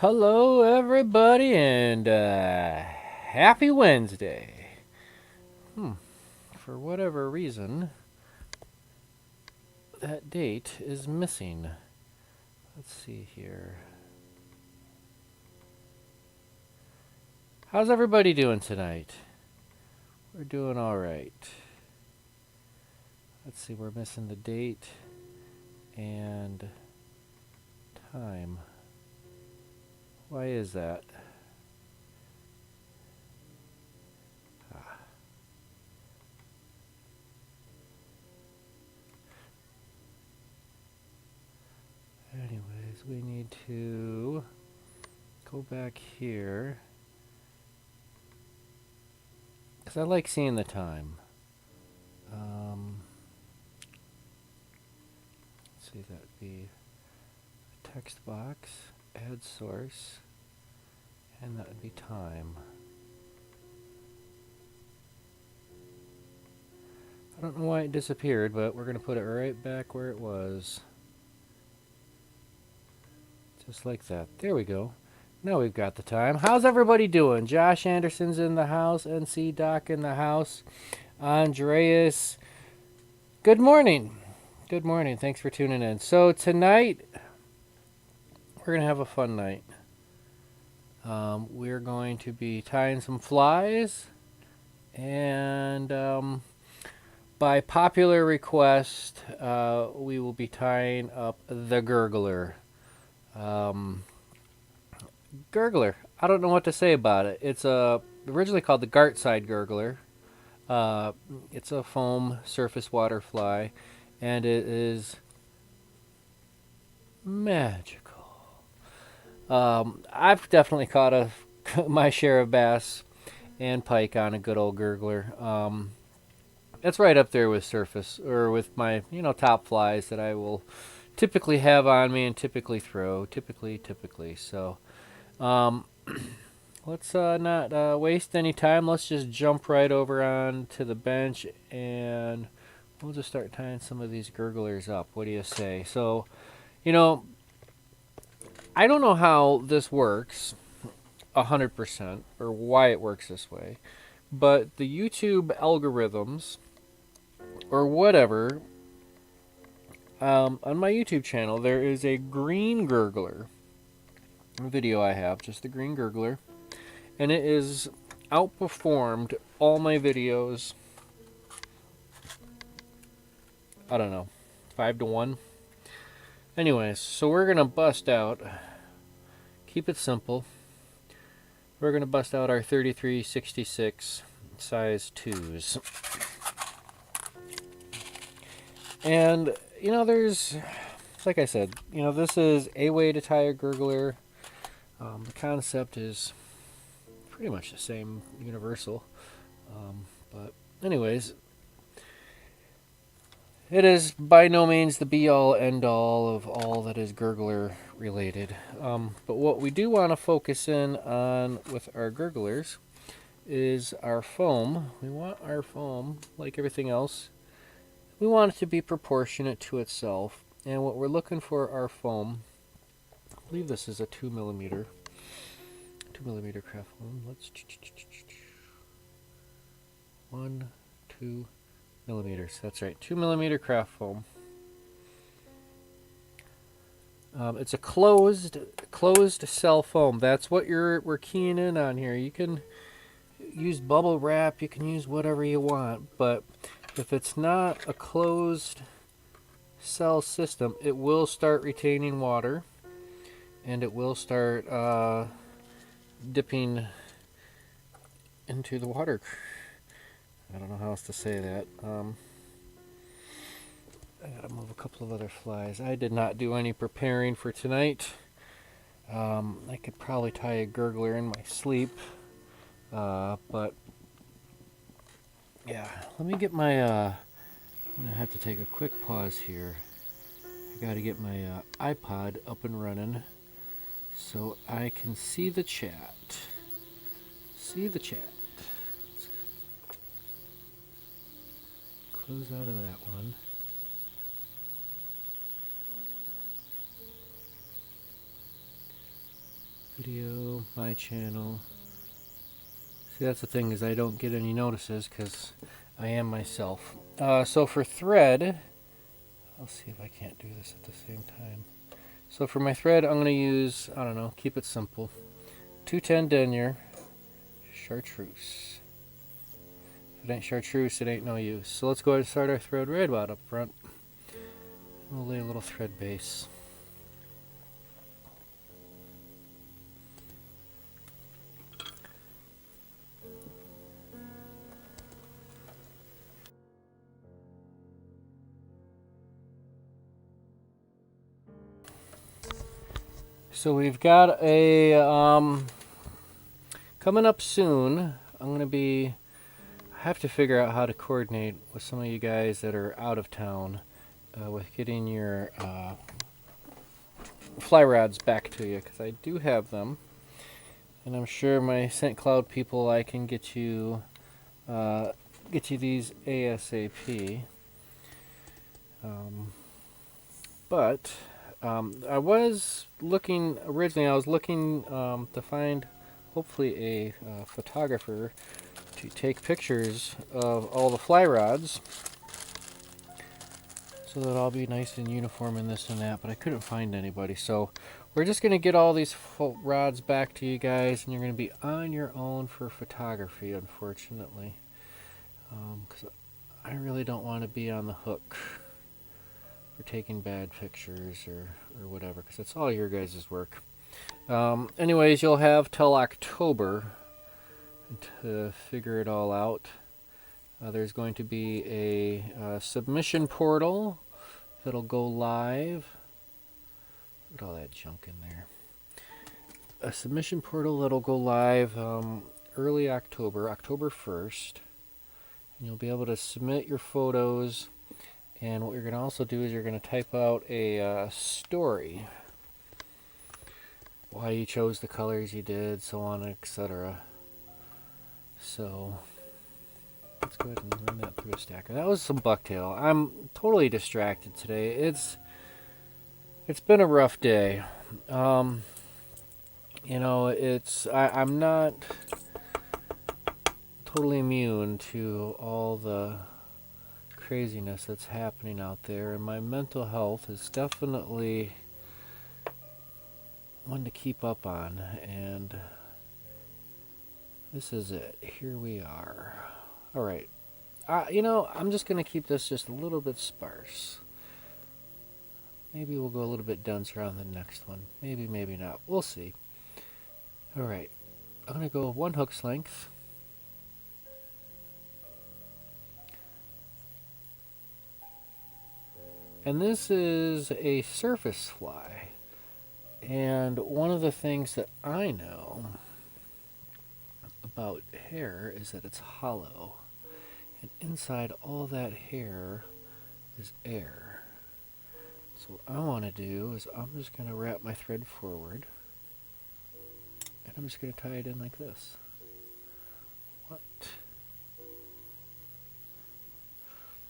Hello, everybody, and happy Wednesday. For whatever reason, that date is missing. Let's see here. How's everybody doing tonight? We're doing all right. Let's see, we're missing the date and time. Why is that? Anyways, we need to go back here. Because I like seeing the time. Let's see, that'd be a text box, add source, and that would be time. I don't know why it disappeared, but we're going to put it right back where it was. Just like that. There we go. Now we've got the time. How's everybody doing? Josh Anderson's in the house. NC Doc in the house. Andreas. Good morning. Good morning. Thanks for tuning in. So tonight, we're going to have a fun night. We're going to be tying some flies. And by popular request, we will be tying up the Gurgler. Gurgler. I don't know what to say about it. It's originally called the Gartside Gurgler. It's a foam surface water fly, and it is magical. I've definitely caught my share of bass and pike on a good old Gurgler. It's right up there with surface, or with my top flies that I will typically have on me and typically throw. Typically. So let's not waste any time. Let's just jump right over on to the bench, and we'll just start tying some of these Gurglers up. What do you say? So, I don't know how this works 100% or why it works this way, but the YouTube algorithms or whatever, on my YouTube channel, there is a green Gurgler video I have, just the green Gurgler, and it is outperformed all my videos. I don't know, 5-1. Anyways, so we're gonna bust out. Keep it simple. We're gonna bust out our 3366 size 2s, and there's, like I said, this is a way to tie a Gurgler. The concept is pretty much the same, universal. But anyways, it is by no means the be-all, end-all of all that is Gurgler related. But what we do want to focus in on with our Gurglers is our foam. We want our foam, like everything else, we want it to be proportionate to itself. And what we're looking for our foam, I believe this is a 2mm craft foam. Let's 2 millimeters. That's right, 2mm craft foam. It's a closed cell foam. That's what we're keying in on here. You can use bubble wrap, you can use whatever you want, but if it's not a closed cell system, it will start retaining water, and it will start dipping into the water. I don't know how else to say that. I gotta move a couple of other flies. I did not do any preparing for tonight. I could probably tie a Gurgler in my sleep, but yeah, let me get my I'm gonna have to take a quick pause here. I gotta get my iPod up and running so I can see the chat. Let's close out of that one. video, my channel. See, that's the thing, is I don't get any notices because I am myself. So for thread, I'll see if I can't do this at the same time. So for my thread, I'm going to use, I don't know, keep it simple. 210 denier, chartreuse. If it ain't chartreuse, it ain't no use. So let's go ahead and start our thread right about up front. We'll lay a little thread base. So we've got a, coming up soon, I have to figure out how to coordinate with some of you guys that are out of town with getting your fly rods back to you, because I do have them. And I'm sure my St. Cloud people, I can get you these ASAP. But I was looking to find hopefully a photographer to take pictures of all the fly rods, so that I'll be nice and uniform in this and that, but I couldn't find anybody. So we're just going to get all these rods back to you guys, and you're going to be on your own for photography, unfortunately, because I really don't want to be on the hook for taking bad pictures or whatever, because it's all your guys' work. Anyways, you'll have till October to figure it all out. There's going to be a submission portal that'll go live. Look at all that junk in there. A submission portal that'll go live early October, October 1st. And you'll be able to submit your photos. And what you're going to also do is you're going to type out a story. Why you chose the colors you did, so on, etc. So let's go ahead and run that through a stacker. That was some bucktail. I'm totally distracted today. It's been a rough day. You know, I'm not totally immune to all the craziness that's happening out there, and my mental health is definitely one to keep up on, and this is it. Here we are. All right. You know, I'm just going to keep this just a little bit sparse. Maybe we'll go a little bit denser on the next one. Maybe, maybe not. We'll see. All right. I'm going to go 1 hook's length. And this is a surface fly. And one of the things that I know about hair is that it's hollow. And inside all that hair is air. So what I want to do is I'm just going to wrap my thread forward. And I'm just going to tie it in like this. What?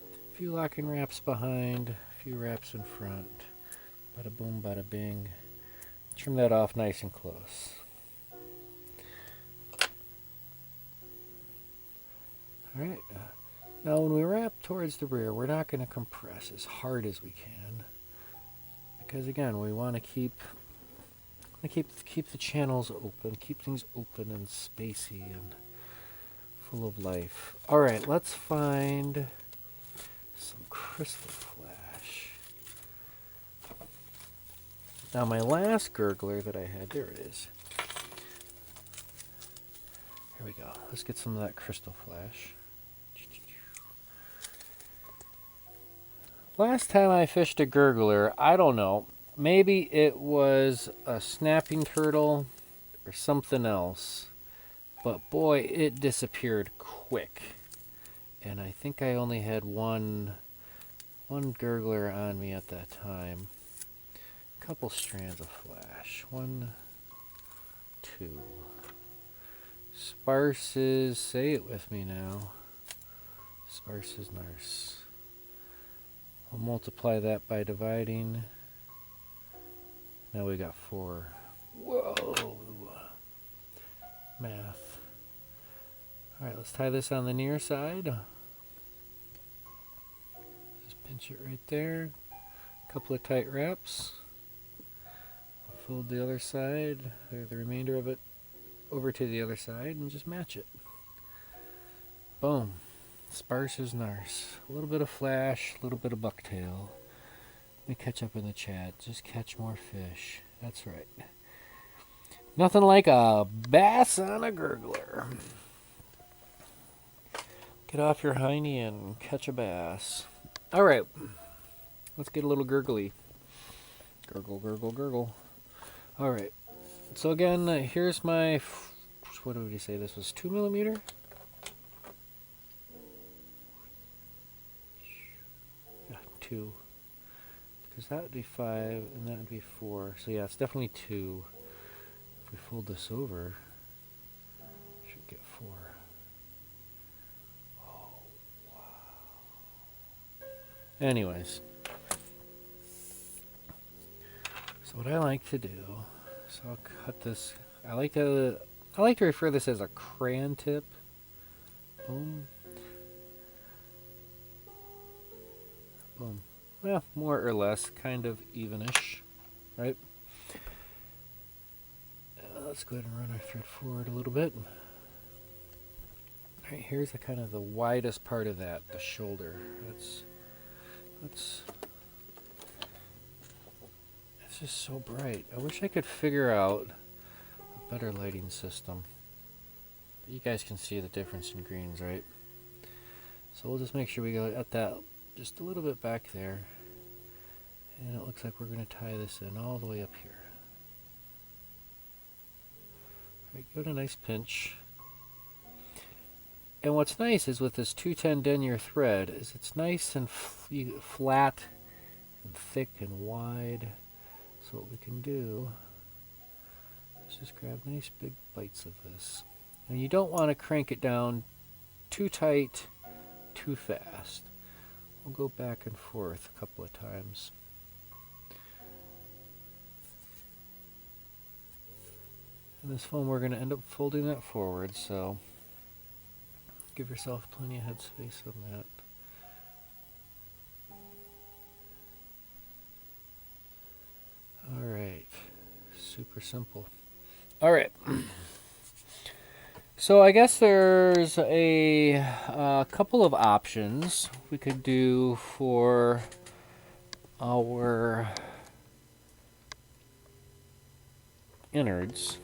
A few locking wraps behind, a few wraps in front. Bada boom, bada bing. Trim that off nice and close. Alright, now when we wrap towards the rear, we're not going to compress as hard as we can, because again, we want to keep the channels open, keep things open and spacey and full of life. Alright, let's find some crystal flash. Now my last gurgler that I had, there it is. Here we go. Let's get some of that crystal flash. Last time I fished a gurgler, I don't know, maybe it was a snapping turtle or something else, but boy, it disappeared quick. And I think I only had one gurgler on me at that time. Couple strands of flash. 1, 2. Sparses, say it with me now. Sparses nurse. We'll multiply that by dividing. Now we got 4. Whoa! math. Alright, let's tie this on the near side. Just pinch it right there. A couple of tight wraps. Fold the other side, or the remainder of it, over to the other side and just match it. Boom. Sparse as narce. A little bit of flash, a little bit of bucktail. Let me catch up in the chat. Just catch more fish. That's right. Nothing like a bass on a gurgler. Get off your hiney and catch a bass. All right. Let's get a little gurgly. Gurgle, gurgle, gurgle. All right. So again, here's my, what did we say? This was 2mm? Yeah, 2. Because that would be 5, and that would be 4. So yeah, it's definitely 2. If we fold this over, should get 4. Oh, wow. Anyways. So what I like to do, so I'll cut this, I like to refer this as a crayon tip. Boom. Boom. Well, more or less, kind of evenish, right? Let's go ahead and run our thread forward a little bit. All right, here's the kind of the widest part of that, the shoulder. It's just so bright. I wish I could figure out a better lighting system. But you guys can see the difference in greens, right? So we'll just make sure we go at that just a little bit back there. And it looks like we're going to tie this in all the way up here. All right, give it a nice pinch. And what's nice is with this 210 denier thread is it's nice and flat and thick and wide. So what we can do is just grab nice big bites of this. And you don't want to crank it down too tight, too fast. We'll go back and forth a couple of times. And this foam, we're going to end up folding that forward, so give yourself plenty of headspace on that. Alright, super simple. Alright, so I guess there's a couple of options we could do for our innards.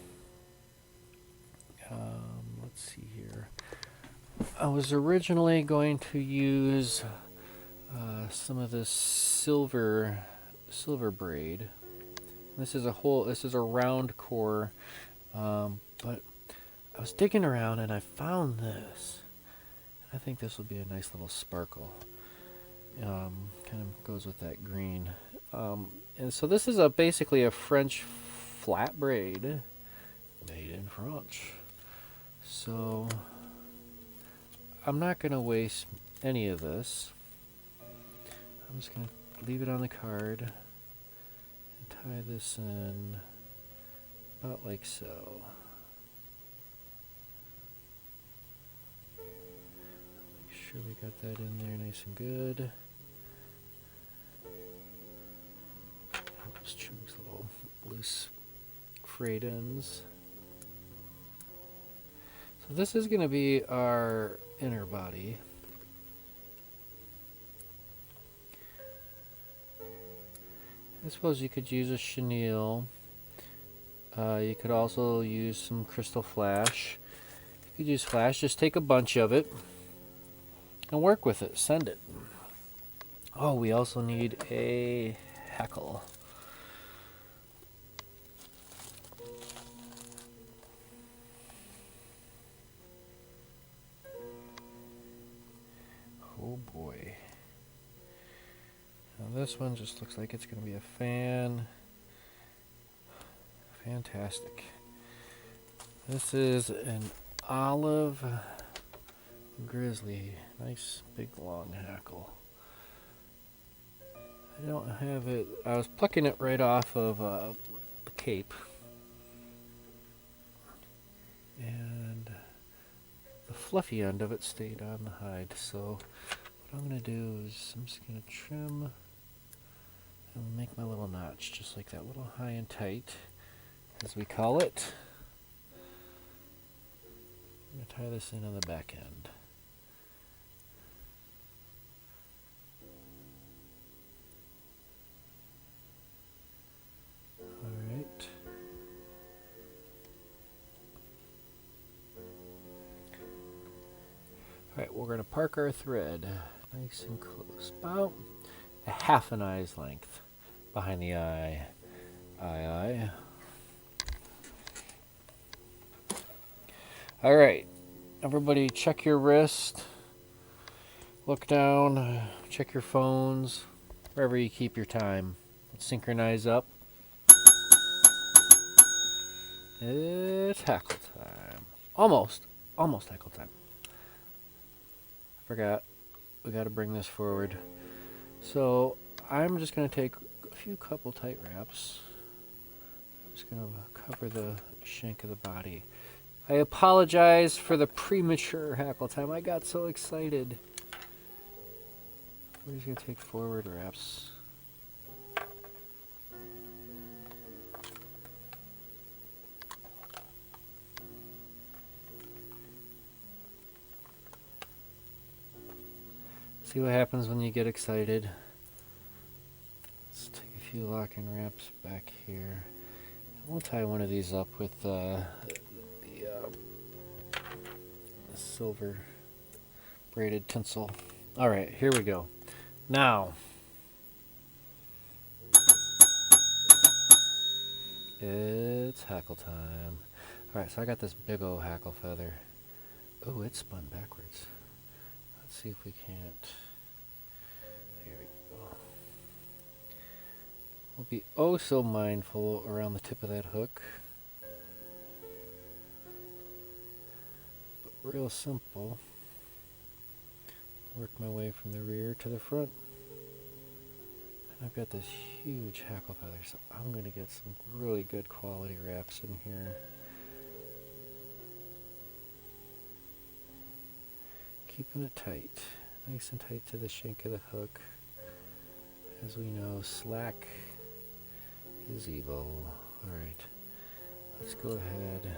Let's see here. I was originally going to use some of this silver braid. This is a round core, but I was digging around and I found this. I think this would be a nice little sparkle. Kind of goes with that green. And so this is basically a French flat braid made in France. So I'm not going to waste any of this. I'm just going to leave it on the card and tie this in about like so. Make sure we got that in there nice and good. Helps trim these little loose frayed ends. So this is going to be our inner body. I suppose you could use a chenille. You could also use some crystal flash. You could use flash. Just take a bunch of it and work with it. Send it. Oh, we also need a hackle. Oh boy. Now this one just looks like it's going to be a fantastic. This is an olive grizzly. Nice big long hackle. I don't have it. I was plucking it right off of the cape. And fluffy end of it stayed on the hide. So what I'm going to do is I'm just going to trim and make my little notch, just like that, little high and tight, as we call it. I'm going to tie this in on the back end. Alright. Alright, we're going to park our thread nice and close, about a half an eye's length behind the eye. Eye. Alright, everybody check your wrist, look down, check your phones, wherever you keep your time. Let's synchronize up. It's hackle time. Almost hackle time. Forgot, we got to bring this forward. So I'm just going to take a couple tight wraps. I'm just going to cover the shank of the body. I apologize for the premature hackle time. I got so excited. We're just going to take forward wraps. See what happens when you get excited. Let's take a few locking wraps back here. We'll tie one of these up with the silver braided tinsel. Alright, here we go. Now, it's hackle time. Alright, so I got this big old hackle feather. Oh, it's spun backwards. Let's see if we can't. There we go. We'll be oh so mindful around the tip of that hook. But real simple. Work my way from the rear to the front. And I've got this huge hackle feather, so I'm going to get some really good quality wraps in here. Keeping it tight, nice and tight to the shank of the hook. As we know, slack is evil. Alright, let's go ahead.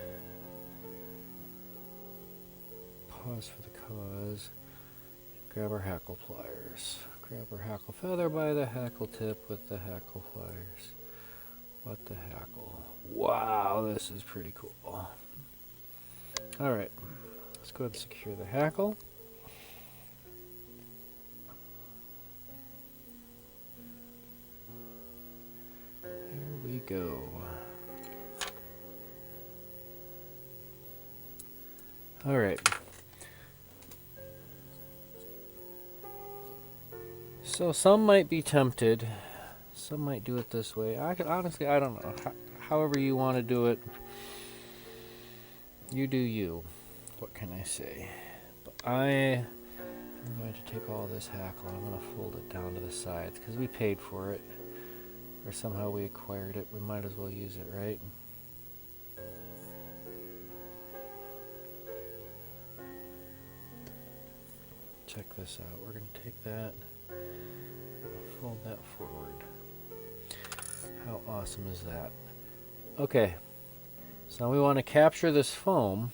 Pause for the cause. Grab our hackle pliers. Grab our hackle feather by the hackle tip with the hackle pliers. What the hackle? Wow, this is pretty cool. Alright, let's go ahead and secure the hackle. Go. All right. So some might be tempted. Some might do it this way. I don't know. However you want to do it, you do you. What can I say? But I am going to take all this hackle and I'm going to fold it down to the sides because we paid for it. Or somehow we acquired it, we might as well use it, right? Check this out. We're going to take that and fold that forward. How awesome is that? Okay, so now we want to capture this foam.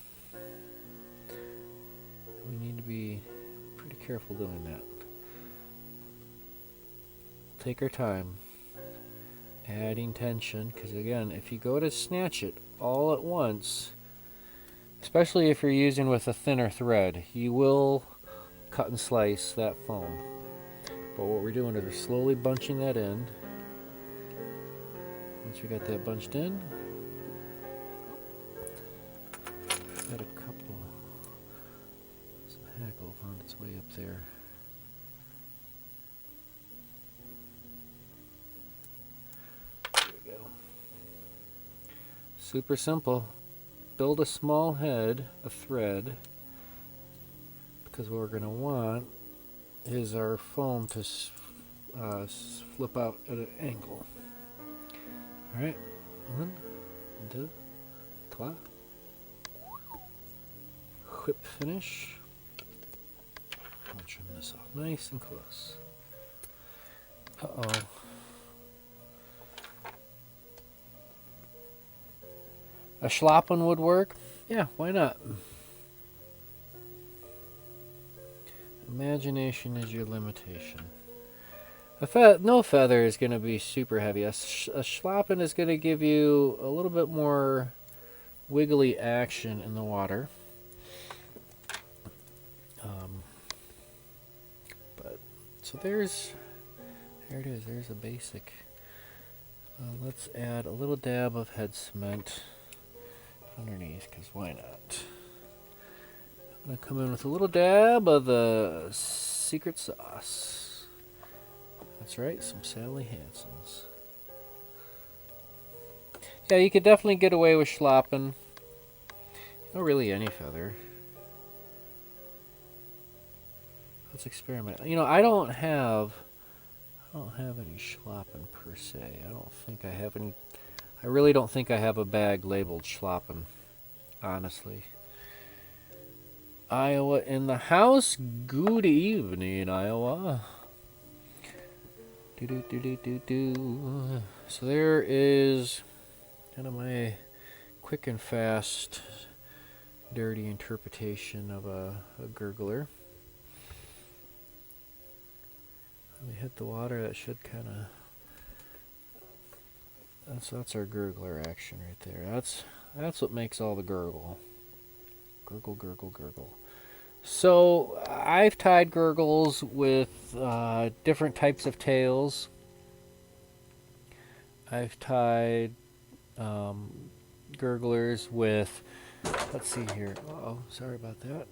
We need to be pretty careful doing that. Take our time. Adding tension, because again, if you go to snatch it all at once, especially if you're using with a thinner thread, you will cut and slice that foam. But what we're doing is we're slowly bunching that in. Once we got that bunched in, got a couple, some hackle found its way up there. Super simple. Build a small head, a thread, because what we're going to want is our foam to flip out at an angle. Alright, 1, 2, 3. quip finish. I'll trim this off nice and close. Uh-oh. A schlappen would work? Yeah, why not? Imagination is your limitation. No feather is going to be super heavy. A schlappen is going to give you a little bit more wiggly action in the water. So there it is. There's a basic. Let's add a little dab of head cement underneath, because why not? I'm going to come in with a little dab of the secret sauce. That's right, some Sally Hansen's. Yeah, you could definitely get away with schlappen. Not really any feather. Let's experiment. You know, I don't have any schlappen per se. I don't think I have any. I really don't think I have a bag labeled schlappen, honestly. Iowa in the house. Good evening, Iowa. So there is kind of my quick and fast, dirty interpretation of a gurgler. We hit the water, that should kind of... That's our gurgler action right there. That's what makes all the gurgle. Gurgle, gurgle, gurgle. So I've tied gurgles with different types of tails. I've tied gurglers with, let's see here. Uh-oh, sorry about that.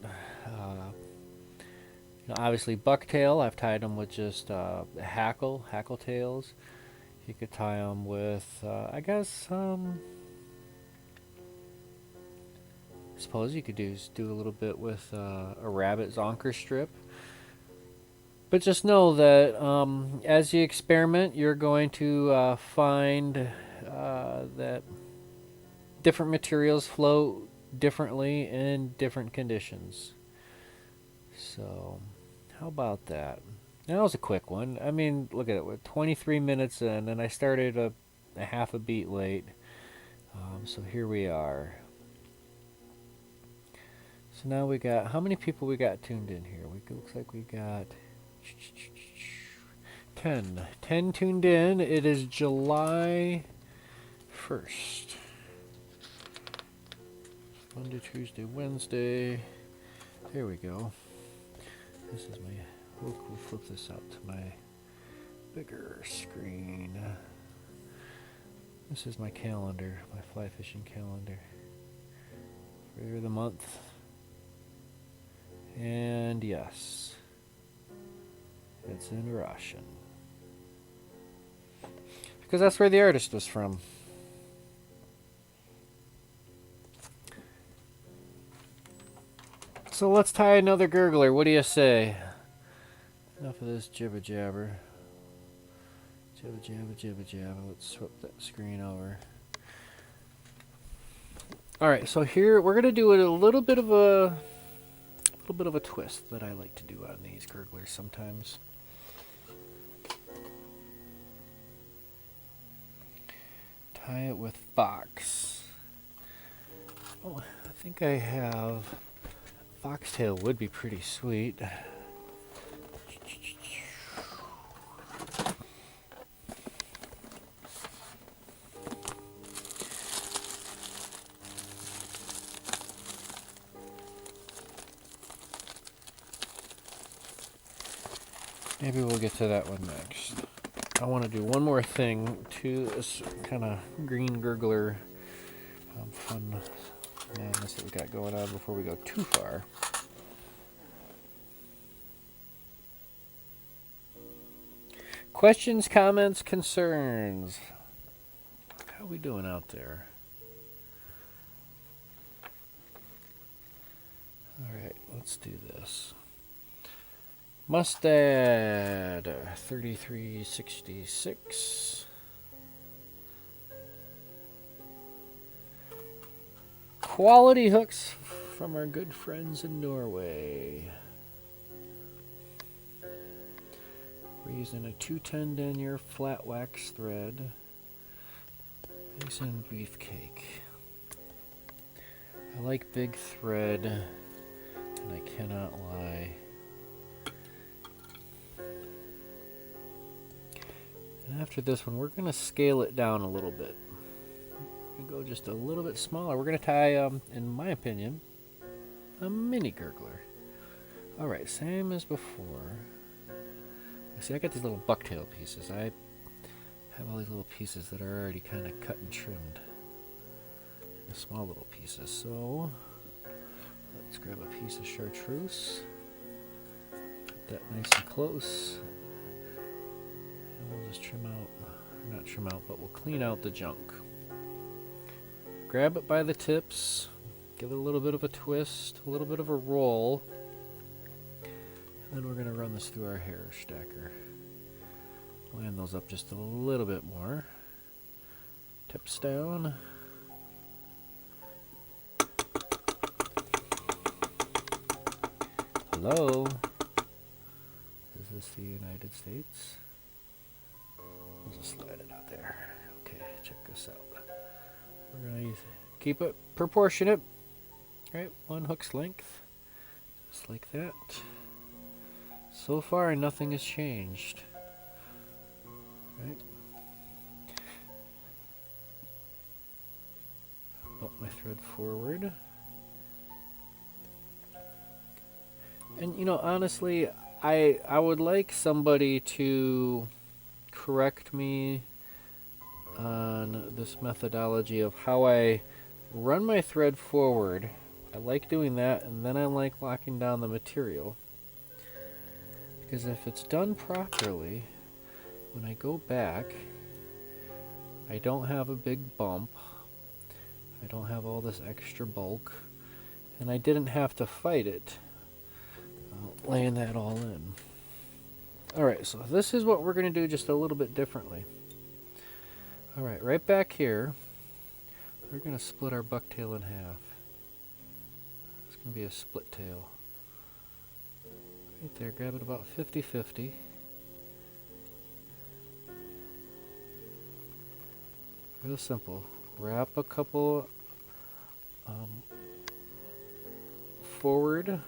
Obviously bucktail. I've tied them with just hackle tails. You could tie them with, I guess, suppose you could do a little bit with a rabbit zonker strip. But just know that as you experiment, you're going to find that different materials float differently in different conditions. So, how about that? That was a quick one. I mean, look at it. We're 23 minutes in, and I started a half a beat late. So here we are. So now we got, how many people we got tuned in here? Looks like we got 10. 10 tuned in. It is July 1st. Monday, Tuesday, Wednesday. There we go. This is my, we'll flip this out to my bigger screen. This is my calendar, my fly fishing calendar for the month. And yes, it's in Russian. Because that's where the artist was from. So let's tie another gurgler. What do you say? Enough of this jibber jabber. Jibber jabber, jibber jabber. Let's swap that screen over. Alright, so here we're gonna do a little bit of a twist that I like to do on these gurglers sometimes. Tie it with fox. Oh, I think I have foxtail would be pretty sweet. Maybe we'll get to that one next. I want to do one more thing to this kind of green gurgler fun madness that we got going on before we go too far. Questions, comments, concerns. How are we doing out there? Alright, let's do this. Mustad 3366. Quality hooks from our good friends in Norway. We're using a 210 denier flat wax thread. Using beefcake. I like big thread, and I cannot lie. And after this one, we're going to scale it down a little bit. We're going to go just a little bit smaller. We're going to tie, in my opinion, a mini gurgler. Alright, same as before. See, I got these little bucktail pieces. I have all these little pieces that are already kind of cut and trimmed. The small little pieces. So, let's grab a piece of chartreuse. Put that nice and close. And we'll just trim out, or not trim out, but we'll clean out the junk. Grab it by the tips. Give it a little bit of a twist, a little bit of a roll. And then we're going to run this through our hair stacker. Line those up just a little bit more. Tips down. Hello? Is this the United States? We'll just slide it out there. Okay, check this out. We're going to keep it proportionate. Right, one hook's length. Just like that. So far, nothing has changed. Right? Bump my thread forward. And you know, honestly, I would like somebody to correct me on this methodology of how I run my thread forward. I like doing that, and then I like locking down the material. Because if it's done properly, when I go back, I don't have a big bump. I don't have all this extra bulk. And I didn't have to fight it. Laying that all in. Alright, so this is what we're going to do just a little bit differently. Alright, right back here, we're going to split our bucktail in half. It's going to be a split tail. Right there, grab it about 50-50. Real simple. Wrap a couple forward, and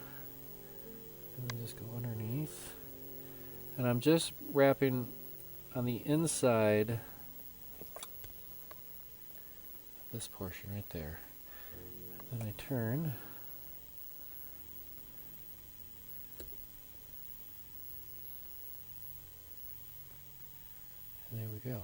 then just go underneath. And I'm just wrapping on the inside, this portion right there. Then I turn. And there we go.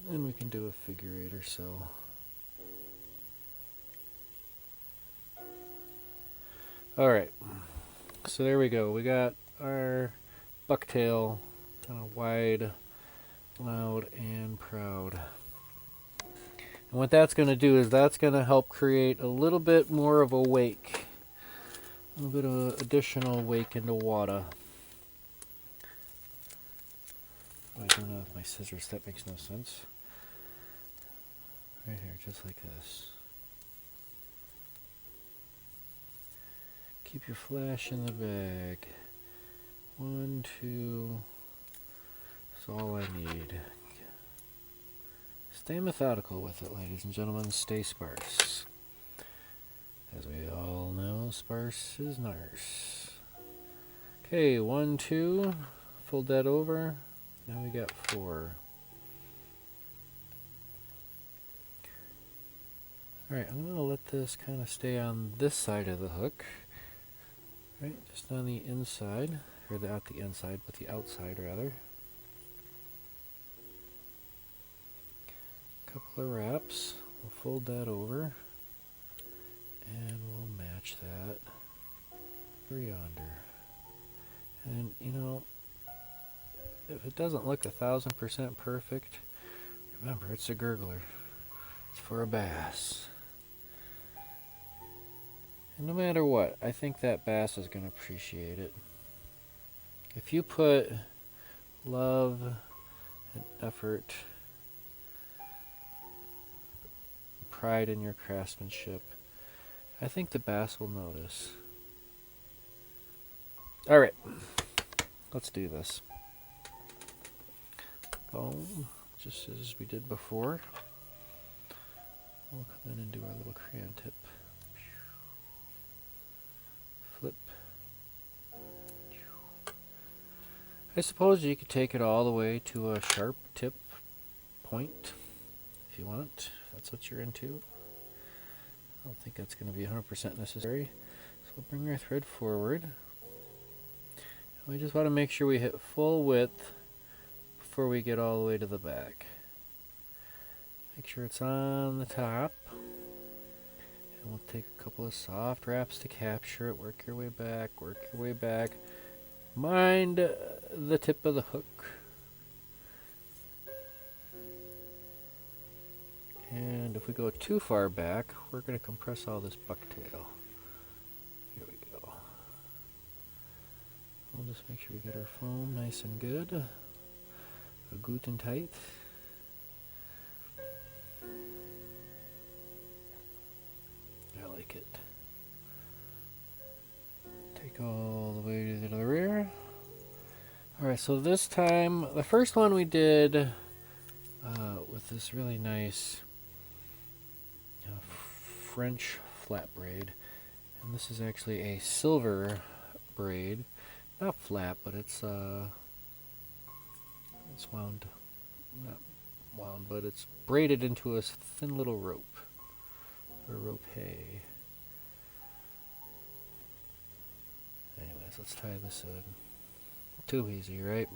And then we can do a figure 8 or so. Alright, so there we go. We got our bucktail, kind of wide, loud, and proud. And what that's going to do is that's going to help create a little bit more of a wake. A little bit of an additional wake into water. I don't know with my scissors, that makes no sense. Right here, just like this. Keep your flash in the bag. 1, 2. That's all I need. Stay methodical with it, ladies and gentlemen. Stay sparse. As we all know, sparse is nurse. Okay, 1, 2. Fold that over. Now we got 4. Alright, I'm going to let this kind of stay on this side of the hook. Right, just on the inside, or not the inside, but the outside rather. Couple of wraps, we'll fold that over, and we'll match that over yonder. And you know, if it doesn't look 1000% perfect, remember it's a gurgler. It's for a bass. And no matter what, I think that bass is going to appreciate it. If you put love and effort, and pride in your craftsmanship, I think the bass will notice. Alright, let's do this. Boom, just as we did before. We'll come in and do our little crayon tip. Flip. I suppose you could take it all the way to a sharp tip point if you want, if that's what you're into. I don't think that's going to be 100% necessary. So we'll bring our thread forward. We just want to make sure we hit full width before we get all the way to the back. Make sure it's on the top. And we'll take a couple of soft wraps to capture it. Work your way back, work your way back. Mind the tip of the hook. And if we go too far back, we're going to compress all this bucktail. Here we go. We'll just make sure we get our foam nice and good. Good and tight. I like it. Take all the way to the rear. Alright, so this time, the first one we did with this really nice French flat braid. And this is actually a silver braid. Not flat, but it's wound, not wound, but it's braided into a thin little rope, or rope hay. Anyways, let's tie this in. Too easy, right?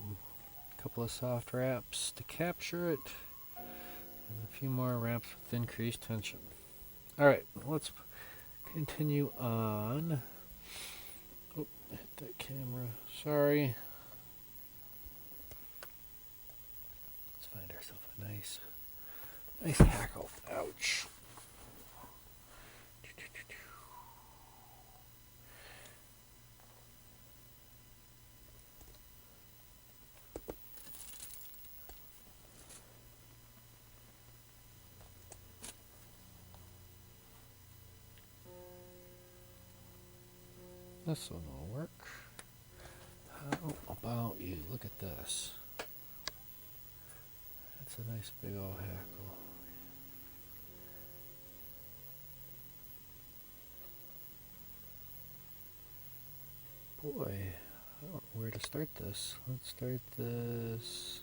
A couple of soft wraps to capture it, and a few more wraps with increased tension. Alright, let's continue on. Oh, hit that camera. Sorry. Let's find ourselves a nice hackle. Ouch. This one will work. How about you? Look at this. That's a nice big old hackle. Boy, I don't know where to start this. Let's start this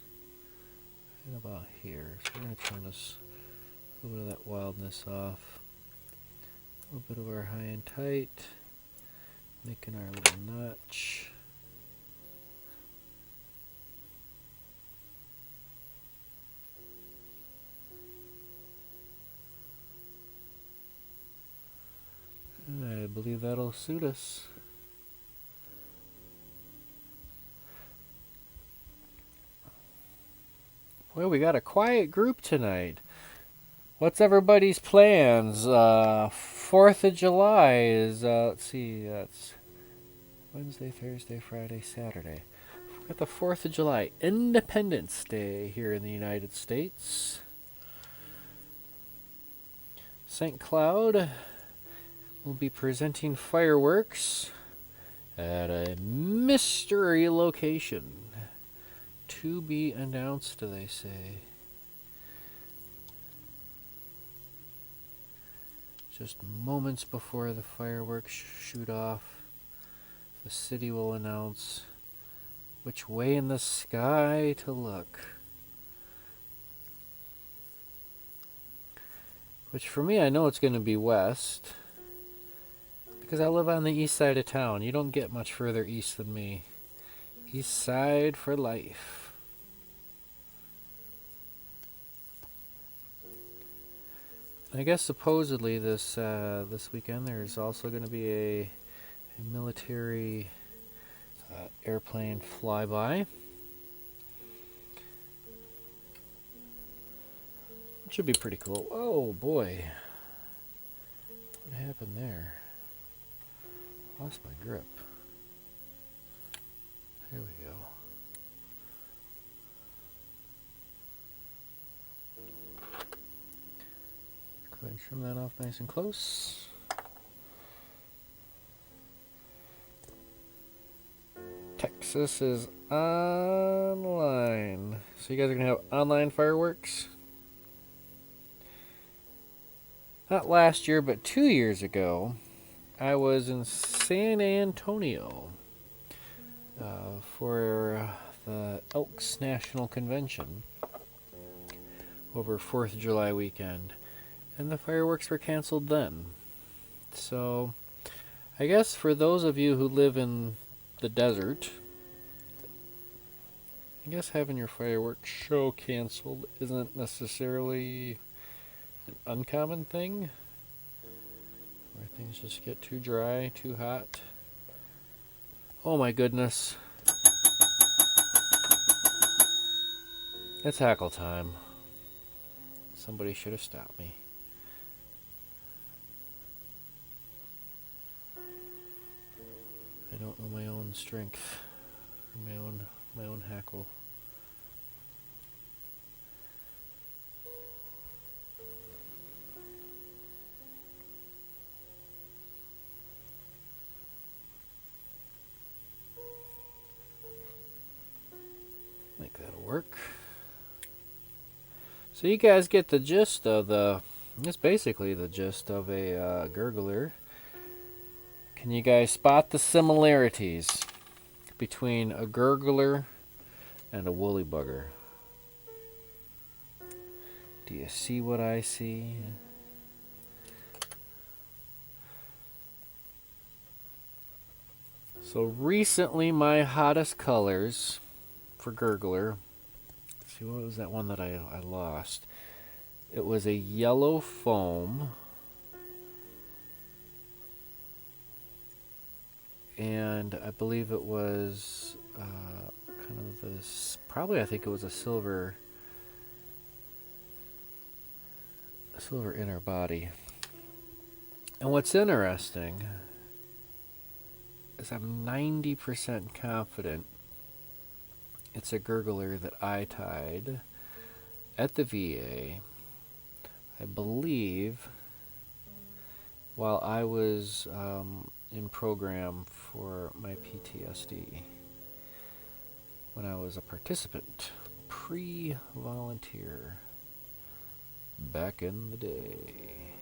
right about here. So we're going to turn this, a little bit of that wildness off. A little bit of our high and tight. Making our little notch. And I believe that'll suit us. Well, we got a quiet group tonight. What's everybody's plans? 4th of July is, let's see, that's Wednesday, Thursday, Friday, Saturday. We've got the 4th of July, Independence Day here in the United States. St. Cloud will be presenting fireworks at a mystery location. To be announced, they say. Just moments before the fireworks shoot off, the city will announce which way in the sky to look. Which for me, I know it's going to be west, because I live on the east side of town. You don't get much further east than me. East side for life. I guess supposedly this weekend there's also going to be a military airplane flyby. It should be pretty cool. Oh boy, what happened there? Lost my grip. Here we go. Go ahead and trim that off nice and close. Texas is online. So you guys are going to have online fireworks? Not last year, but 2 years ago, I was in San Antonio for the Elks National Convention over 4th of July weekend. And the fireworks were canceled then. So, I guess for those of you who live in the desert, I guess having your fireworks show canceled isn't necessarily an uncommon thing. Where things just get too dry, too hot. Oh my goodness. It's hackle time. Somebody should have stopped me. I don't know my own strength, or my own hackle. Think that'll work. So you guys get the gist of it's basically the gist of a gurgler. Can you guys spot the similarities between a gurgler and a woolly bugger? Do you see what I see? So recently my hottest colors for gurgler, see, what was that one that I lost? It was a yellow foam and I believe it was kind of this, probably I think it was a silver inner body. And what's interesting is I'm 90% confident it's a gurgler that I tied at the VA, I believe, while I was in program for my PTSD, when I was a participant, pre-volunteer, back in the day.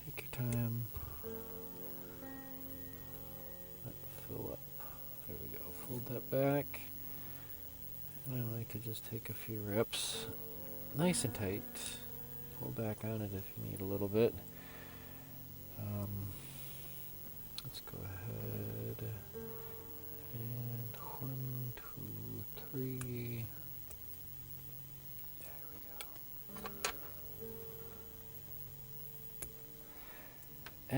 Take your time. Let it fill up. There we go. Fold that back. And I like to just take a few reps. Nice and tight. Pull back on it if you need a little bit. Let's go ahead and 1, 2, 3. There we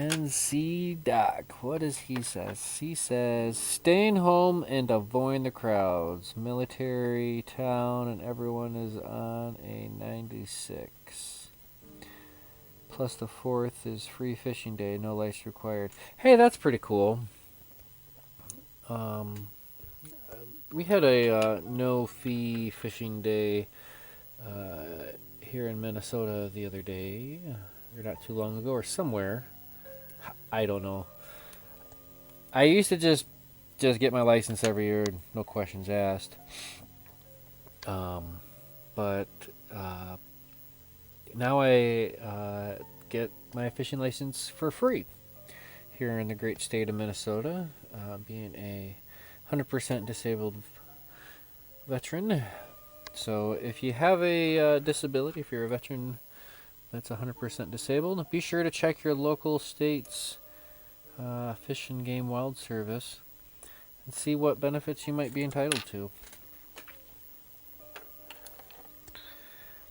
go. NC Doc, what does he says? He says, staying home and avoiding the crowds. Military town and everyone is on a 96. Plus the 4th is free fishing day, no license required. Hey, that's pretty cool. We had a no fee fishing day here in Minnesota the other day, or not too long ago, or somewhere. I don't know. I used to just get my license every year, no questions asked. But now I get my fishing license for free here in the great state of Minnesota, being a 100% disabled veteran. So if you have a disability, if you're a veteran that's 100% disabled, be sure to check your local state's Fish and Game Wild Service and see what benefits you might be entitled to.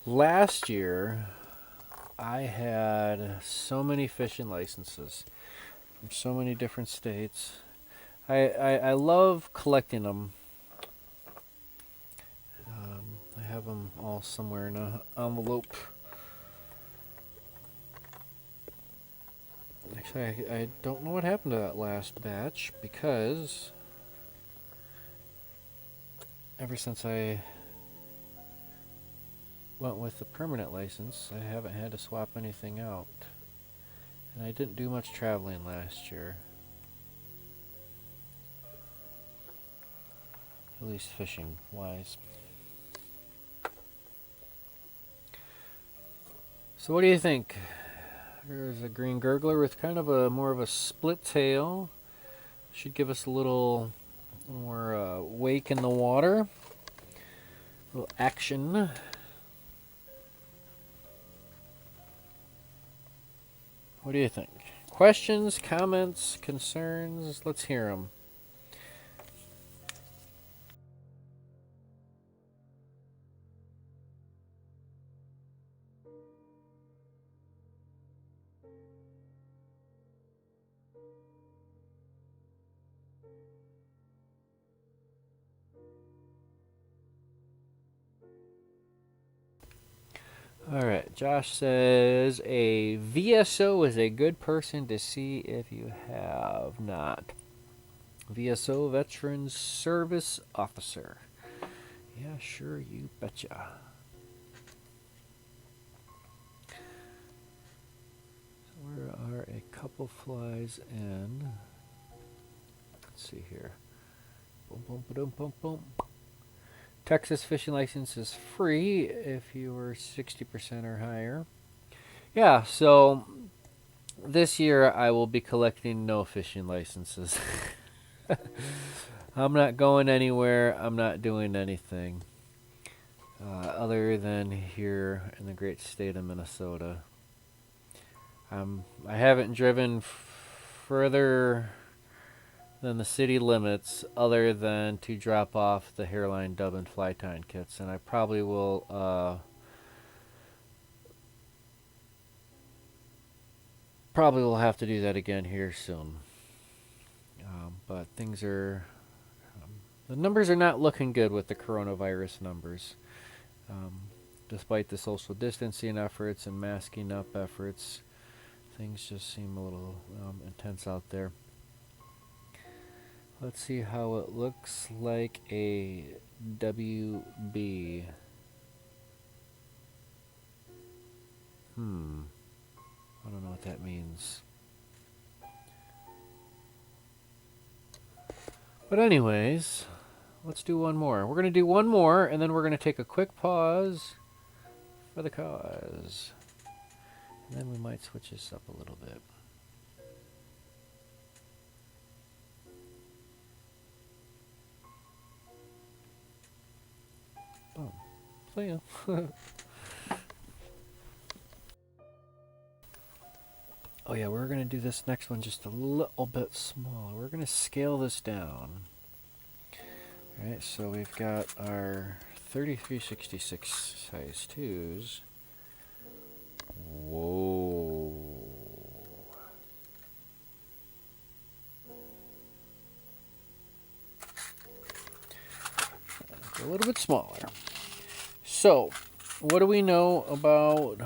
Last year, I had so many fishing licenses from so many different states. I love collecting them. I have them all somewhere in an envelope Actually, I don't know what happened to that last batch because ever since I went with the permanent license, I haven't had to swap anything out. And I didn't do much traveling last year. At least fishing wise. So what do you think? There's a green gurgler with kind of a more of a split tail. Should give us a little more wake in the water. A little action. What do you think? Questions, comments, concerns? Let's hear them. Alright, Josh says a VSO is a good person to see if you have not. VSO, Veteran Service Officer. Yeah, sure, you betcha. So where are a couple flies in? Let's see here. Boom, boom, boom, boom, boom. Texas fishing license is free if you were 60% or higher. Yeah, so this year I will be collecting no fishing licenses. I'm not going anywhere. I'm not doing anything other than here in the great state of Minnesota. I haven't driven further than the city limits other than to drop off the hairline dub and fly tying kits, and I probably will have to do that again here soon. But things are the numbers are not looking good with the coronavirus numbers. Despite the social distancing efforts and masking up efforts, things just seem a little intense out there. Let's see how it looks like a WB. I don't know what that means. But anyways, let's do one more. We're going to do one more, and then we're going to take a quick pause for the cause. And then we might switch this up a little bit. Boom. So yeah. Oh yeah, we're going to do this next one just a little bit smaller. We're going to scale this down. Alright, so we've got our 3366 size 2s. Whoa. A little bit smaller. So, what do we know about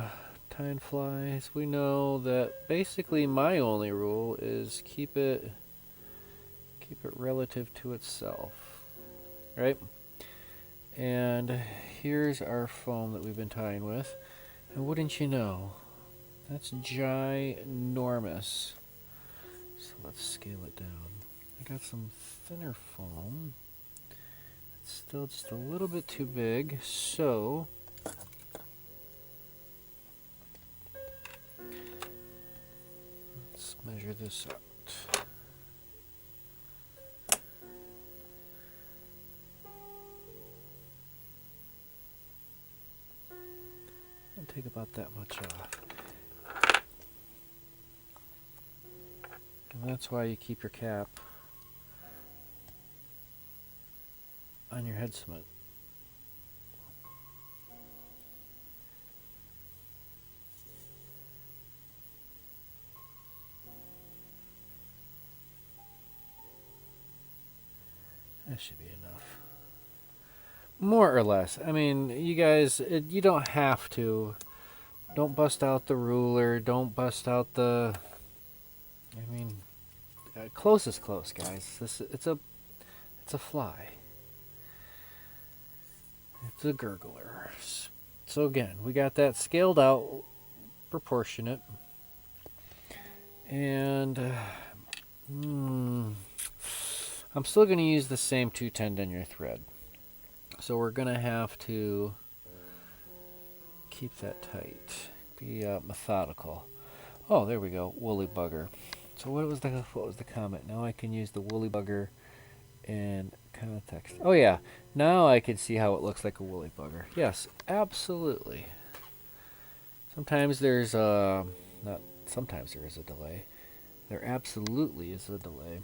tying flies? We know that basically my only rule is keep it relative to itself, right? And here's our foam that we've been tying with, and wouldn't you know, that's ginormous. So let's scale it down. I got some thinner foam. It's still just a little bit too big, so let's measure this out. I'll take about that much off. And that's why you keep your cap on your head cement. That should be enough. More or less. I mean, you guys, you don't have to. Don't bust out the ruler. Don't bust out the I mean, close is close, guys. It's a fly. It's a gurgler. So again, we got that scaled out, proportionate, and I'm still going to use the same 210 denier thread. So we're going to have to keep that tight. Be methodical. Oh, there we go. Woolly bugger. So what was the comment? Now I can use the woolly bugger in context. Oh yeah. Now I can see how it looks like a woolly bugger. Yes, absolutely. Sometimes there's not sometimes there is a delay. There absolutely is a delay.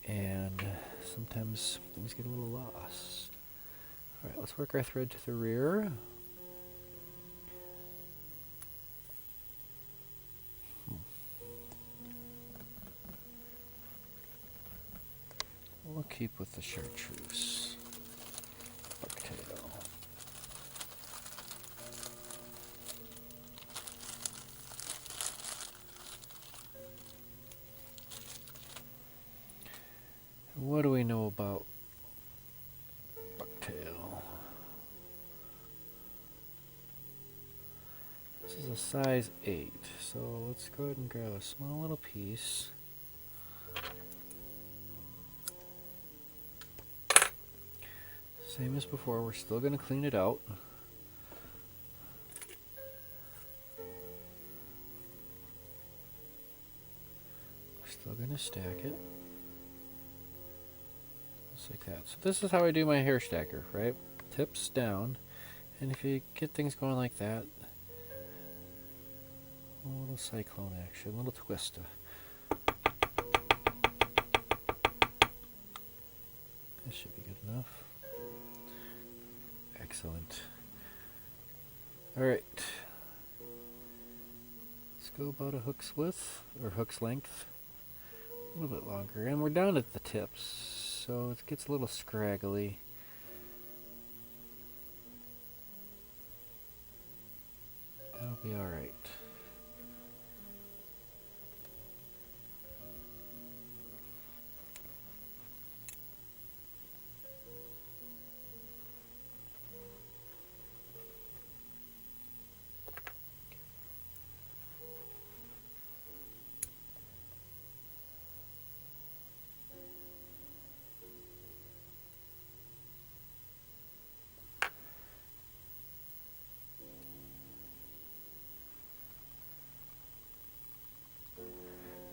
And sometimes things get a little lost. All right, let's work our thread to the rear. We'll keep with the chartreuse. Bucktail. What do we know about bucktail? This is a size 8, so let's go ahead and grab a small little piece. Same as before, we're still going to clean it out. We're still going to stack it. Just like that. So this is how I do my hair stacker, right? Tips down. And if you get things going like that, a little cyclone action, a little twist. This should be good enough. Excellent. Alright. Let's go about a hook's width, or hook's length. A little bit longer. And we're down at the tips, so it gets a little scraggly. That'll be alright.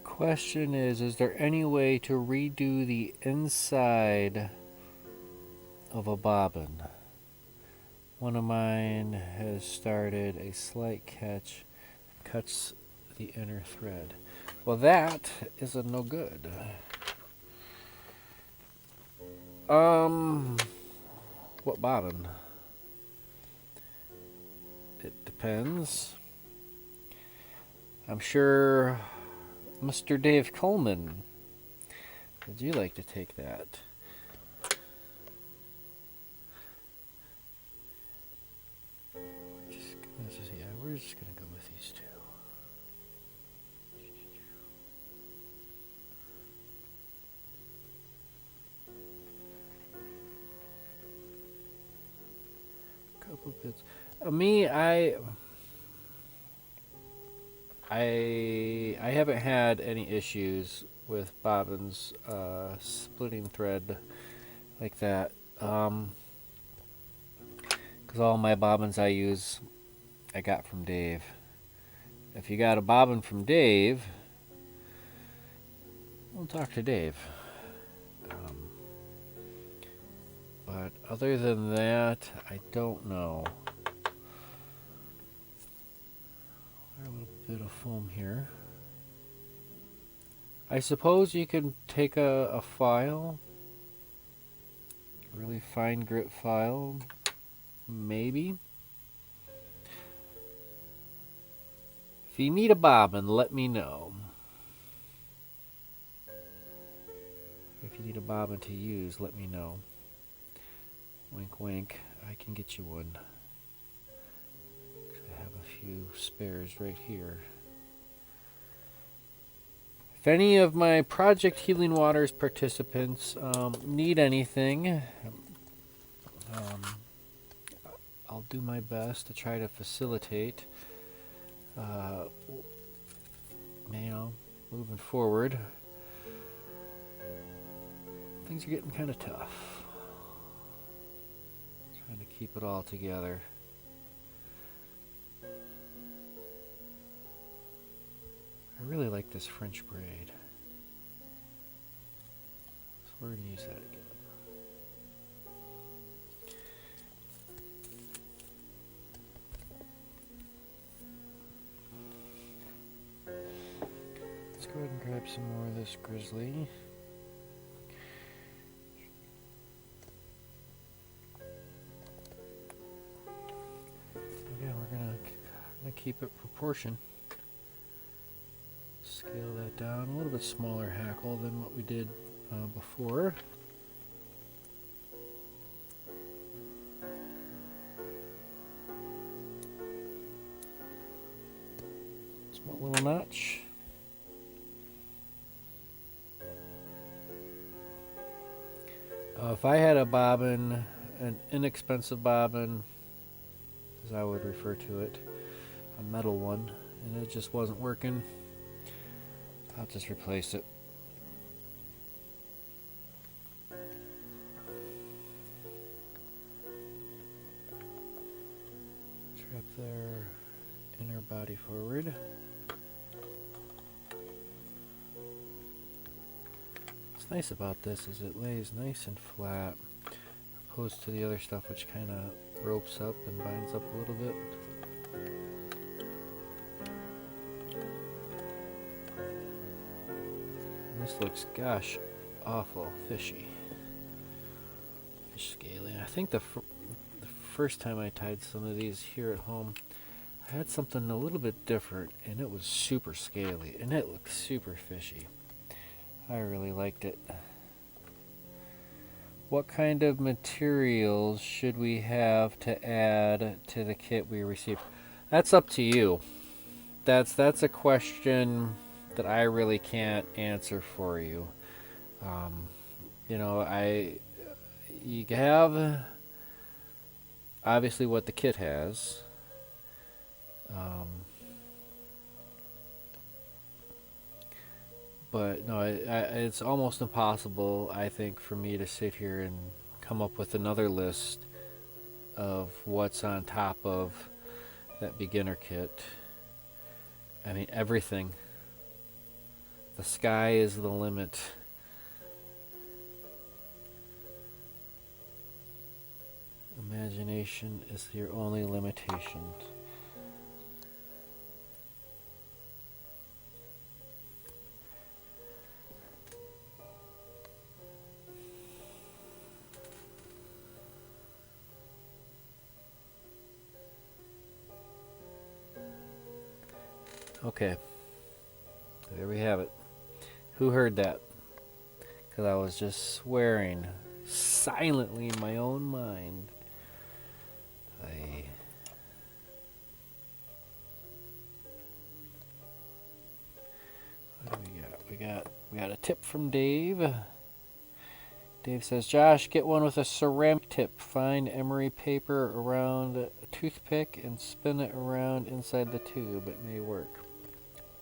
Question is there any way to redo the inside of a bobbin? One of mine has started a slight catch, cuts the inner thread. Well, that is a no good. What bobbin? It depends. I'm sure Mr. Dave Coleman, would you like to take that? We're just gonna go with these two. Couple bits. Me, I haven't had any issues with bobbins splitting thread like that. Because all my bobbins I use, I got from Dave. If you got a bobbin from Dave, we'll talk to Dave. But other than that, I don't know. A little bit of foam here. I suppose you can take a file, a really fine grit file, maybe. If you need a bobbin, let me know. If you need a bobbin to use, let me know. Wink, wink. I can get you one. I have a few. few spares right here. If any of my Project Healing Waters participants need anything, I'll do my best to try to facilitate, moving forward. Things are getting kind of tough. Trying to keep it all together. I really like this French braid. So we're going to use that again. Let's go ahead and grab some more of this grizzly. Again, we're gonna keep it proportion. Scale that down, a little bit smaller hackle than what we did before. Small little notch. If I had a bobbin, an inexpensive bobbin, as I would refer to it, a metal one, and it just wasn't working, I'll just replace it. Trap their inner body forward. What's nice about this is it lays nice and flat, opposed to the other stuff which kind of ropes up and binds up a little bit. And this looks, gosh, awful fishy. Fish scaly. I think the first time I tied some of these here at home, I had something a little bit different, and it was super scaly, and it looked super fishy. I really liked it. What kind of materials should we have to add to the kit we received? That's up to you. That's a question that I really can't answer for you. You have obviously what the kit has. But no, it's almost impossible, I think, for me to sit here and come up with another list of what's on top of that beginner kit. I mean, everything. The sky is the limit. Imagination is your only limitation. Okay, there we have it. Who heard that? Because I was just swearing silently in my own mind. What do we got? We got a tip from Dave. Dave says, Josh, get one with a ceramic tip. Find emery paper around a toothpick and spin it around inside the tube. It may work.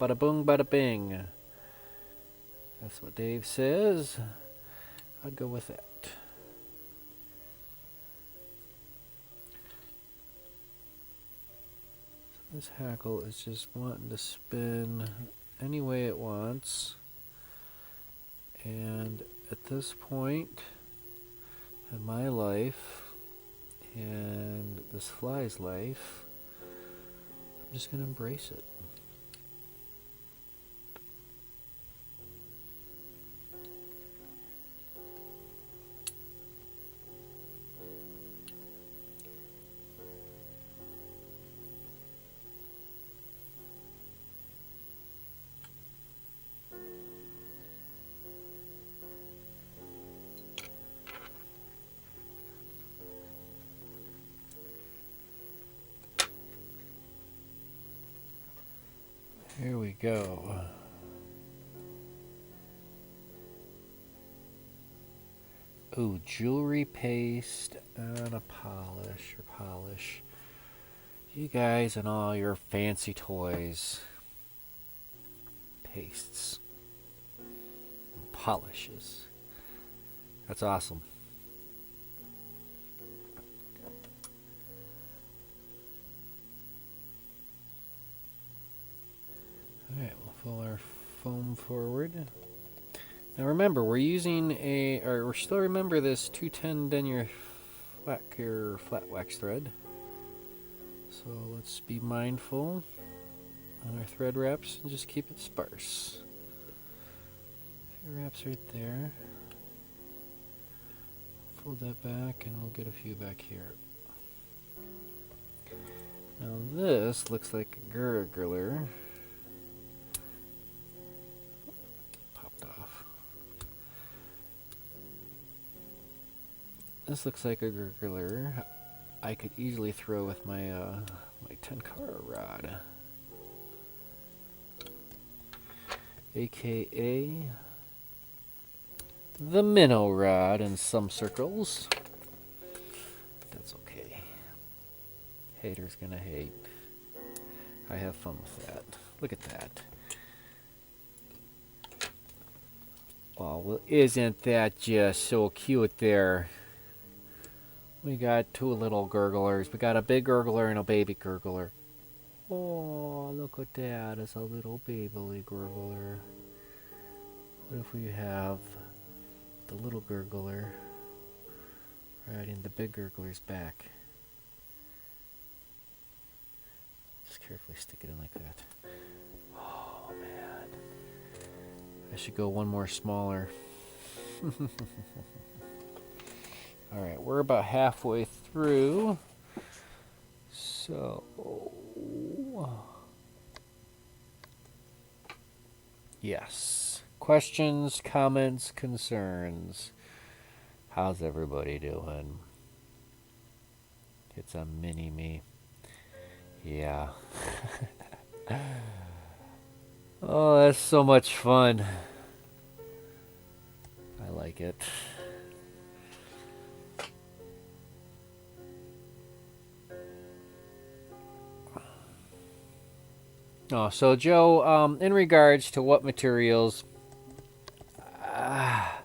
Bada boom, bada bing. That's what Dave says. I'd go with that. So this hackle is just wanting to spin any way it wants. And at this point in my life and this fly's life, I'm just going to embrace it. we go. Ooh, jewelry paste and a polish or polish. You guys and all your fancy toys. Pastes. And polishes. That's awesome. Alright, we'll pull our foam forward. Now remember, we're using we're still remember this 210 denier flat wax thread. So let's be mindful on our thread wraps and just keep it sparse. A few wraps right there. Fold that back and we'll get a few back here. Now this looks like a Gurgler. Popped off. This looks like a Gurgler I could easily throw with my my 10-car rod. AKA the minnow rod in some circles. But that's okay. Haters gonna hate. I have fun with that. Look at that. Oh, well, isn't that just so cute there? We got two little Gurglers. We got a big Gurgler and a baby Gurgler. Oh, look at that. It's a little baby Gurgler. What if we have the little Gurgler riding the big Gurgler's back? Just carefully stick it in like that. Oh, man. I should go one more smaller. Alright, we're about halfway through. So, yes. Questions, comments, concerns. How's everybody doing? It's a mini-me. Yeah. Oh, that's so much fun. I like it. Oh, so Joe, in regards to what materials, I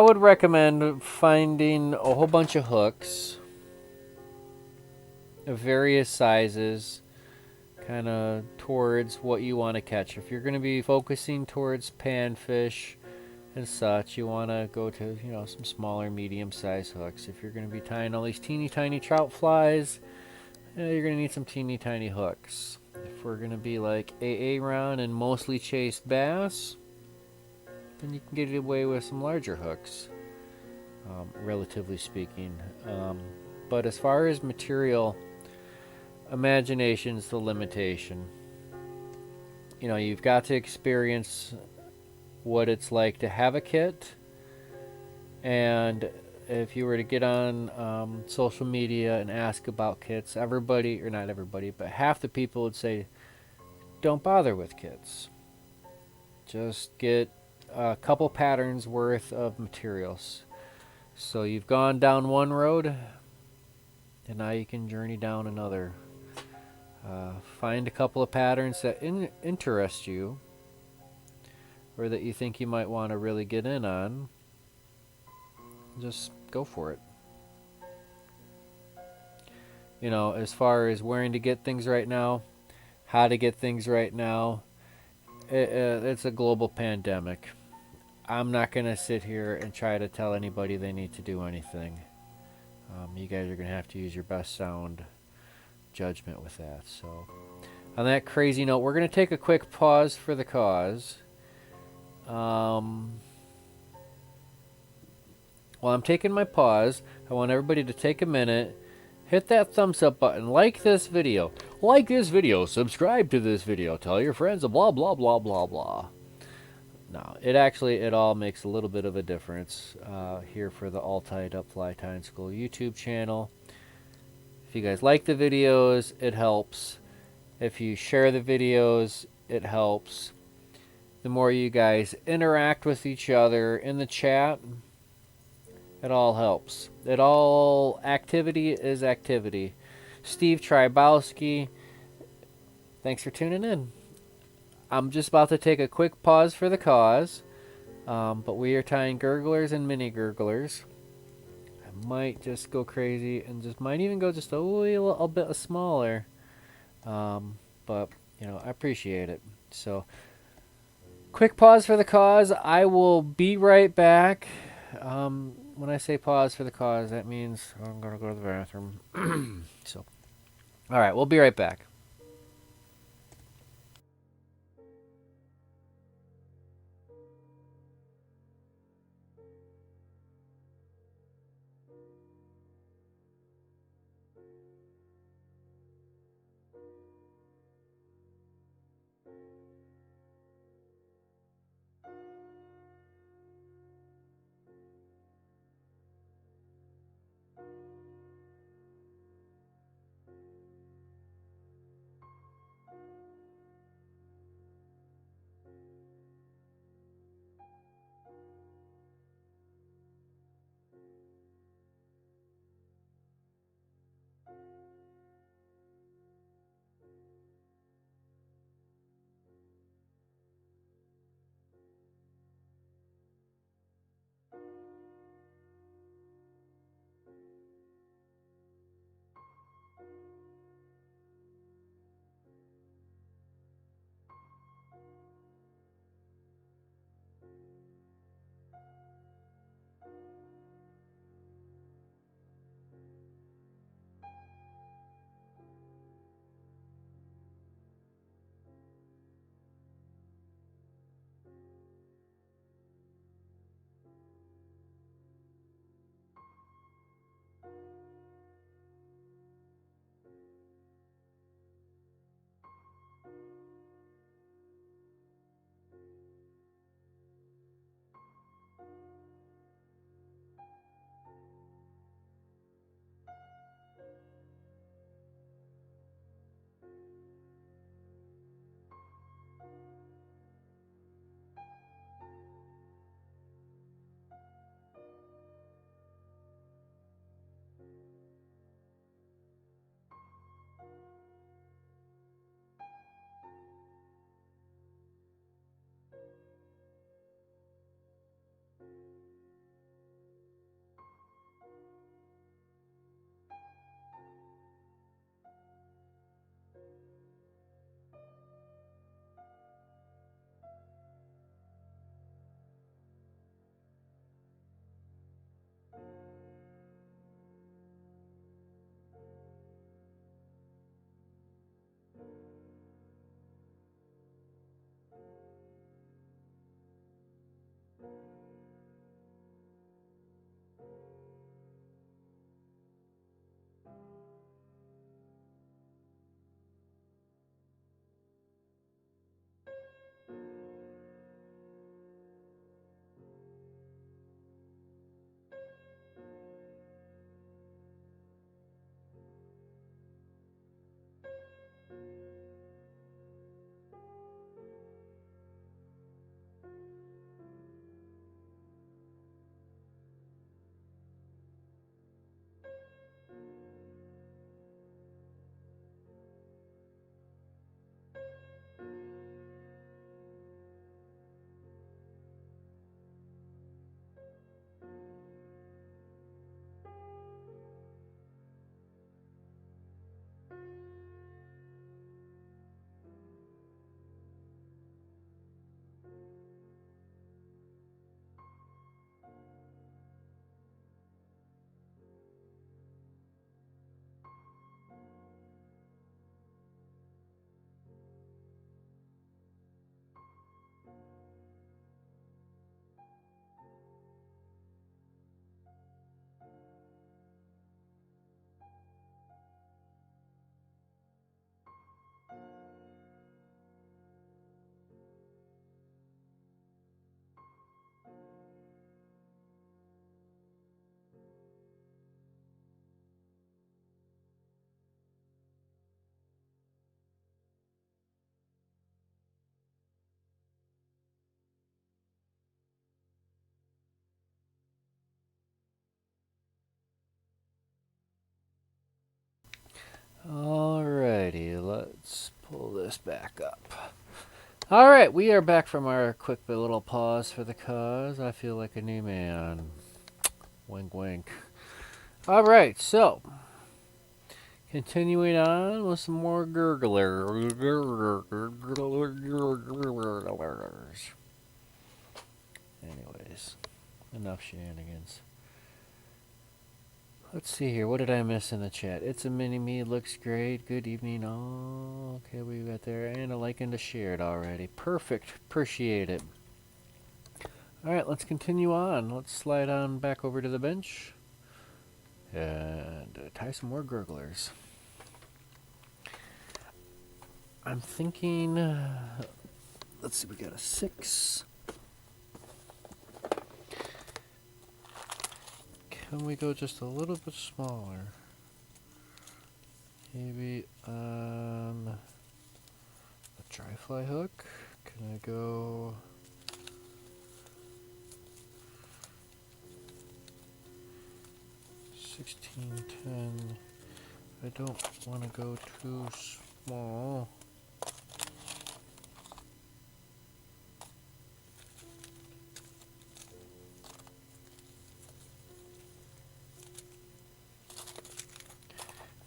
would recommend finding a whole bunch of hooks of various sizes, kind of towards what you want to catch. If you're going to be focusing towards panfish and such, you want to go to, some smaller, medium-sized hooks. If you're going to be tying all these teeny tiny trout flies, you're going to need some teeny tiny hooks. If we're going to be like AA round and mostly chased bass, then you can get away with some larger hooks, relatively speaking. But as far as material, imagination's the limitation. You've got to experience what it's like to have a kit, and if you were to get on social media and ask about kits, everybody, or not everybody, but half the people would say, don't bother with kits. Just get a couple patterns worth of materials. So you've gone down one road, and now you can journey down another. Find a couple of patterns that interest you, or that you think you might want to really get in on. Just go for it. As far as where to get things right now, how to get things right now, it's a global pandemic. I'm not going to sit here and try to tell anybody they need to do anything. You guys are going to have to use your best sound judgment with that. So, on that crazy note, we're going to take a quick pause for the cause. While I'm taking my pause, I want everybody to take a minute, hit that thumbs up button, like this video, subscribe to this video, tell your friends, blah, blah, blah, blah, blah. No, it all makes a little bit of a difference here for the All Tied Up Fly Tying School YouTube channel. If you guys like the videos, it helps. If you share the videos, it helps. The more you guys interact with each other in the chat, it all helps. Activity is activity. Steve Trybowski, thanks for tuning in. I'm just about to take a quick pause for the cause, but we are tying gurglers and mini gurglers. I might just go crazy and might even go just a little bit smaller. But, I appreciate it. So, quick pause for the cause. I will be right back. When I say pause for the cause, that means I'm going to go to the bathroom. So, all right, we'll be right back. this back up. All right, we are back from our quick little pause for the cause. I feel like a new man. Wink, wink. All right, so continuing on with some more gurglers. Anyways, enough shenanigans. Let's see here. What did I miss in the chat? It's a mini-me. Looks great. Good evening. Oh, okay, we got there. And a like and a share it already. Perfect. Appreciate it. All right, let's continue on. Let's slide on back over to the bench and tie some more gurglers. I'm thinking, let's see, we got a 6. Can we go just a little bit smaller? Maybe on a dry fly hook. Can I go 1610? I don't want to go too small.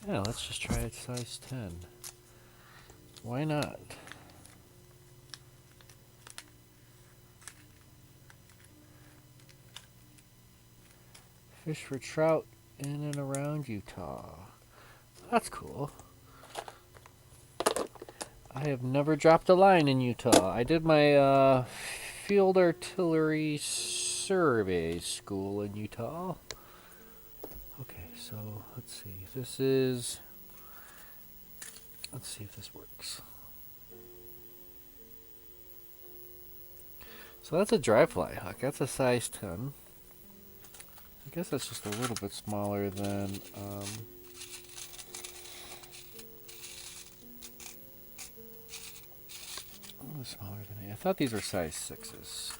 Yeah, let's just try it size 10. Why not? Fish for trout in and around Utah. That's cool. I have never dropped a line in Utah. I did my field artillery survey school in Utah. Okay, so let's see. This is... Let's see if this works. So that's a dry fly hook. That's a size 10. I guess that's just a little bit smaller than... a little smaller than 8. I thought these were size 6s.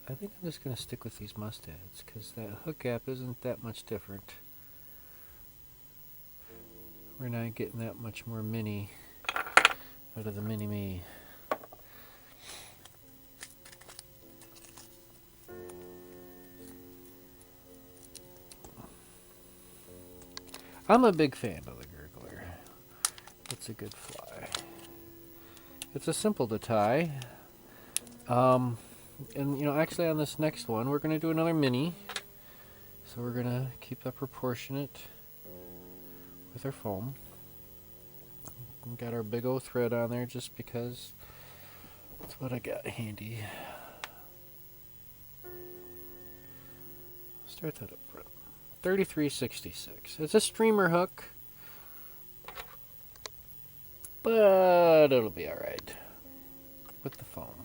I think I'm just going to stick with these mustads because that hook gap isn't that much different. We're not getting that much more mini out of the mini-me. I'm a big fan of the Gurgler. It's a good fly. It's a simple to tie. And you know, actually on this next one, we're going to do another mini. So we're going to keep that proportionate with our foam. We got our big old thread on there just because that's what I got handy. Start that up front. 3366. It's a streamer hook, but it'll be alright with the foam.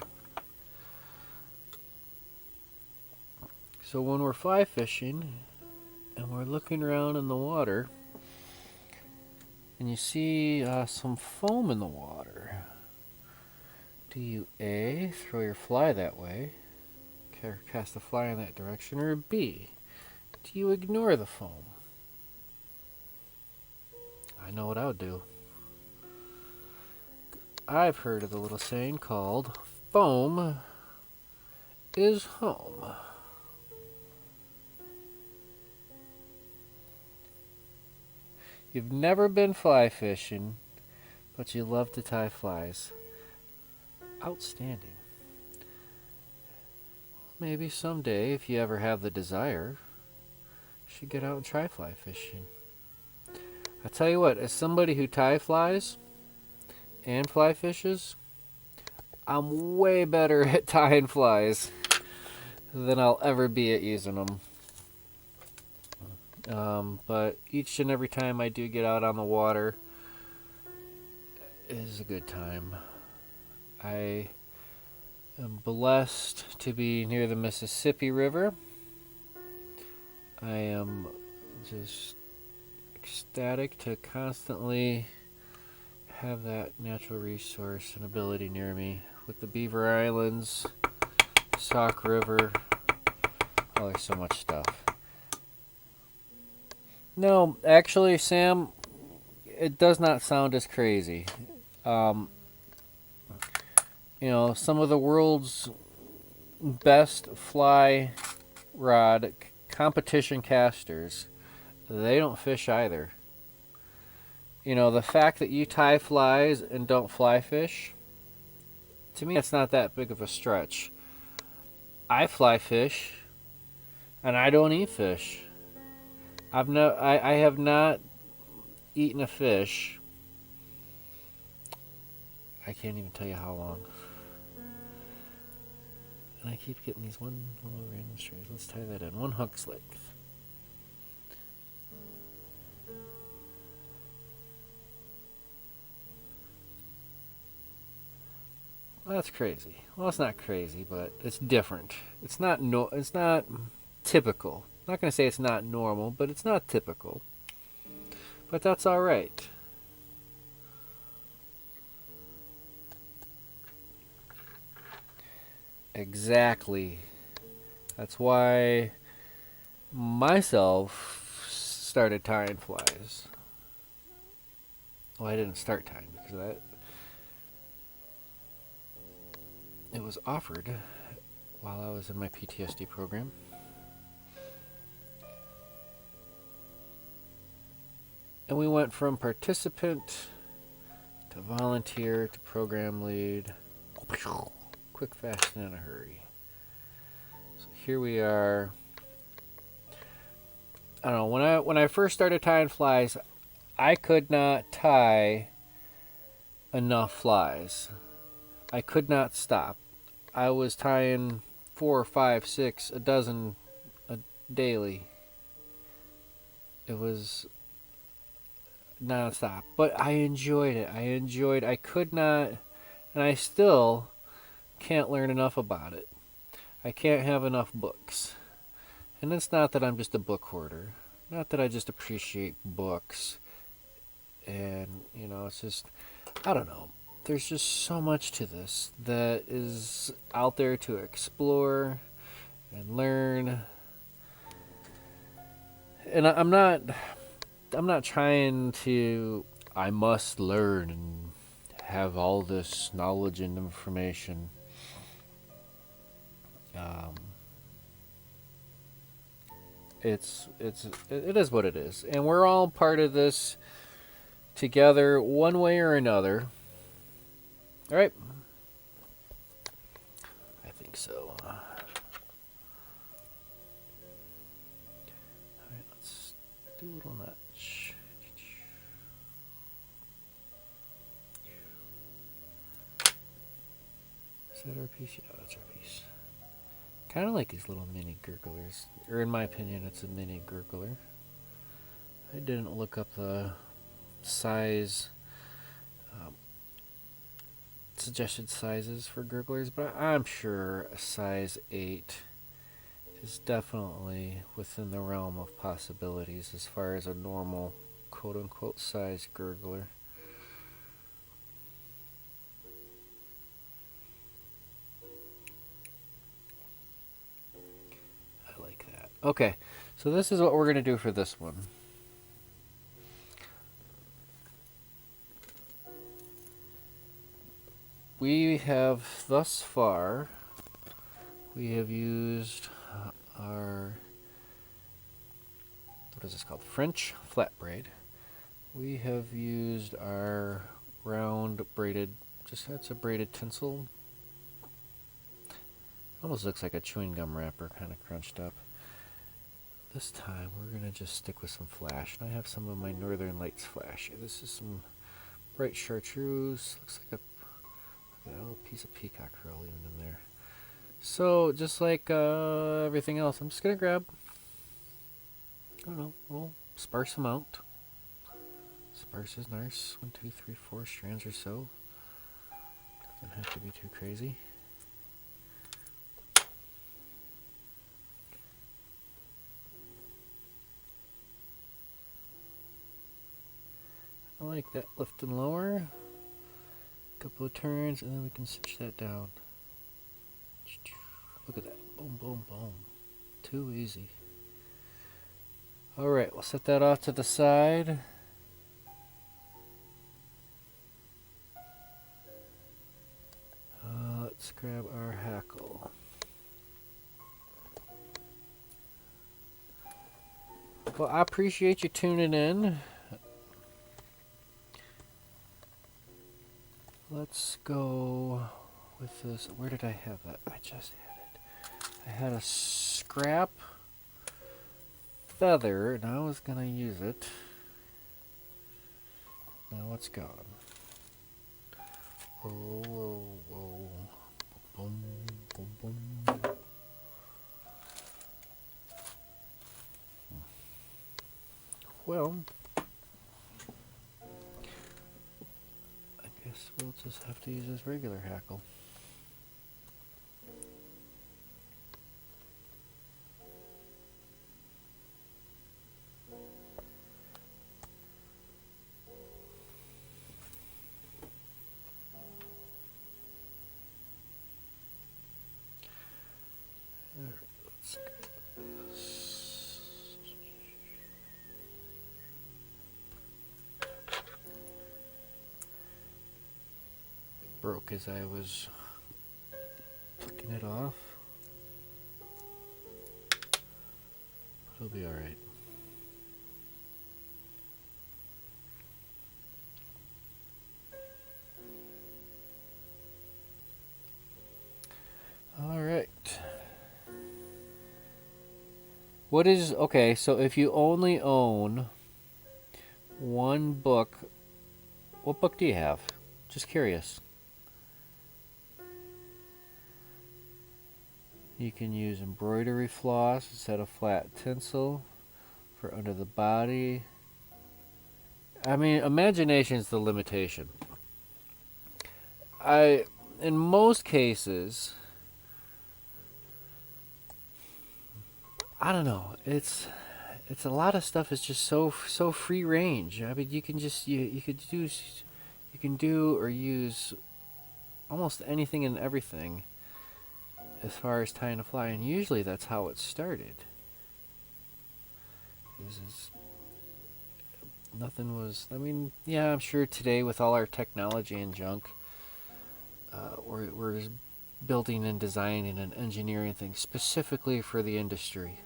So when we're fly fishing and we're looking around in the water and you see some foam in the water, do you A, throw your fly that way, cast the fly in that direction, or B, do you ignore the foam? I know what I would do. I've heard of the little saying called foam is home. You've never been fly fishing, but you love to tie flies. Outstanding. Maybe someday, if you ever have the desire, you should get out and try fly fishing. I tell you what, as somebody who tie flies and fly fishes, I'm way better at tying flies than I'll ever be at using them. But each and every time I do get out on the water is a good time. I am blessed to be near the Mississippi River. I am just ecstatic to constantly have that natural resource and ability near me with the Beaver Islands, Sauk River. Oh, there's so much stuff. No, actually, Sam, it does not sound as crazy. Um, some of the world's best fly rod competition casters, they don't fish either. The fact that you tie flies and don't fly fish, to me, it's not that big of a stretch. I fly fish, and I don't eat fish. I have not eaten a fish. I can't even tell you how long. And I keep getting these one little random strays. Let's tie that in. 1 hook's length. Well, that's crazy. Well, it's not crazy, but it's different. It's not typical. I'm not going to say it's not normal, but it's not typical. But that's all right. Exactly. That's why myself started tying flies. Well, I didn't start tying because it was offered while I was in my PTSD program. And we went from participant to volunteer to program lead. Quick, fast, and in a hurry. So here we are. I don't know, when I first started tying flies, I could not tie enough flies. I could not stop. I was tying 4, 5, 6, a dozen daily. It was nonstop, but I enjoyed it. I could not, and I still can't learn enough about it. I can't have enough books. And it's not that I'm just a book hoarder. Not that I just appreciate books. And, it's just, I don't know. There's just so much to this that is out there to explore and learn. And I'm not trying to, I must learn and have all this knowledge and information. It is what it is, and we're all part of this together, one way or another. All right, I think so. All right, let's do a little notch. Is that our piece? Yeah, that's our piece. Kind of like these little mini gurglers, or in my opinion, it's a mini gurgler. I didn't look up the size, suggested sizes for gurglers, but I'm sure a size 8 is definitely within the realm of possibilities as far as a normal quote-unquote size gurgler. I like that. Okay, so this is what we're going to do for this one. We have thus far, we have used our, what is this called? French flat braid. We have used our round braided, that's a braided tinsel. Almost looks like a chewing gum wrapper, kind of crunched up. This time we're going to just stick with some flash. And I have some of my Northern Lights flash. This is some bright chartreuse. Looks like a little piece of peacock curl even in there. So just like everything else, I'm just going to grab, I don't know, a little sparse amount. Sparse is nice. 1, 2, 3, 4 strands or so. Doesn't have to be too crazy. I like that. Lift and lower. Couple of turns, and then we can cinch that down. Look at that. Boom, boom, boom. Too easy. Alright, we'll set that off to the side. grab our hackle. Well, I appreciate you tuning in. Let's go with this. Where did I have that? I just had it. I had a scrap feather, and I was going to use it. Now it's gone. Whoa, whoa, whoa. Boom, boom, boom. Well, I guess we'll just have to use this regular hackle. Broke as I was plucking it off. But it'll be alright. Alright. What is... Okay, so if you only own one book... What book do you have? Just curious. You can use embroidery floss instead of flat tinsel for under the body. I mean, imagination's the limitation. In most cases, I don't know. It's a lot of stuff is just so free range. I mean, you can just you can do or use almost anything and everything as far as tying a fly, and usually that's how it started. Nothing was... I mean, yeah, I'm sure today with all our technology and junk, we're building and designing and engineering things specifically for the industry.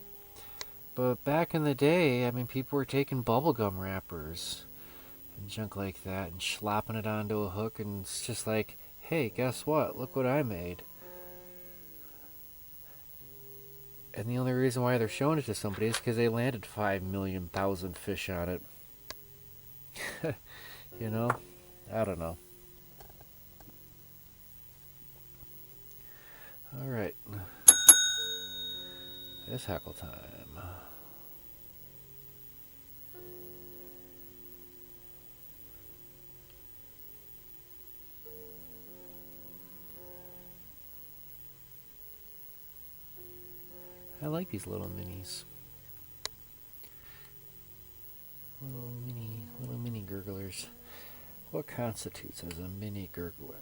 But back in the day, I mean, people were taking bubblegum wrappers and junk like that and slopping it onto a hook, and it's just like, hey, guess what? Look what I made. And the only reason why they're showing it to somebody is because they landed 5,000,000 fish on it. You know? I don't know. Alright. It's hackle time. I like these little minis. Little mini gurglers. What constitutes as a mini gurgler?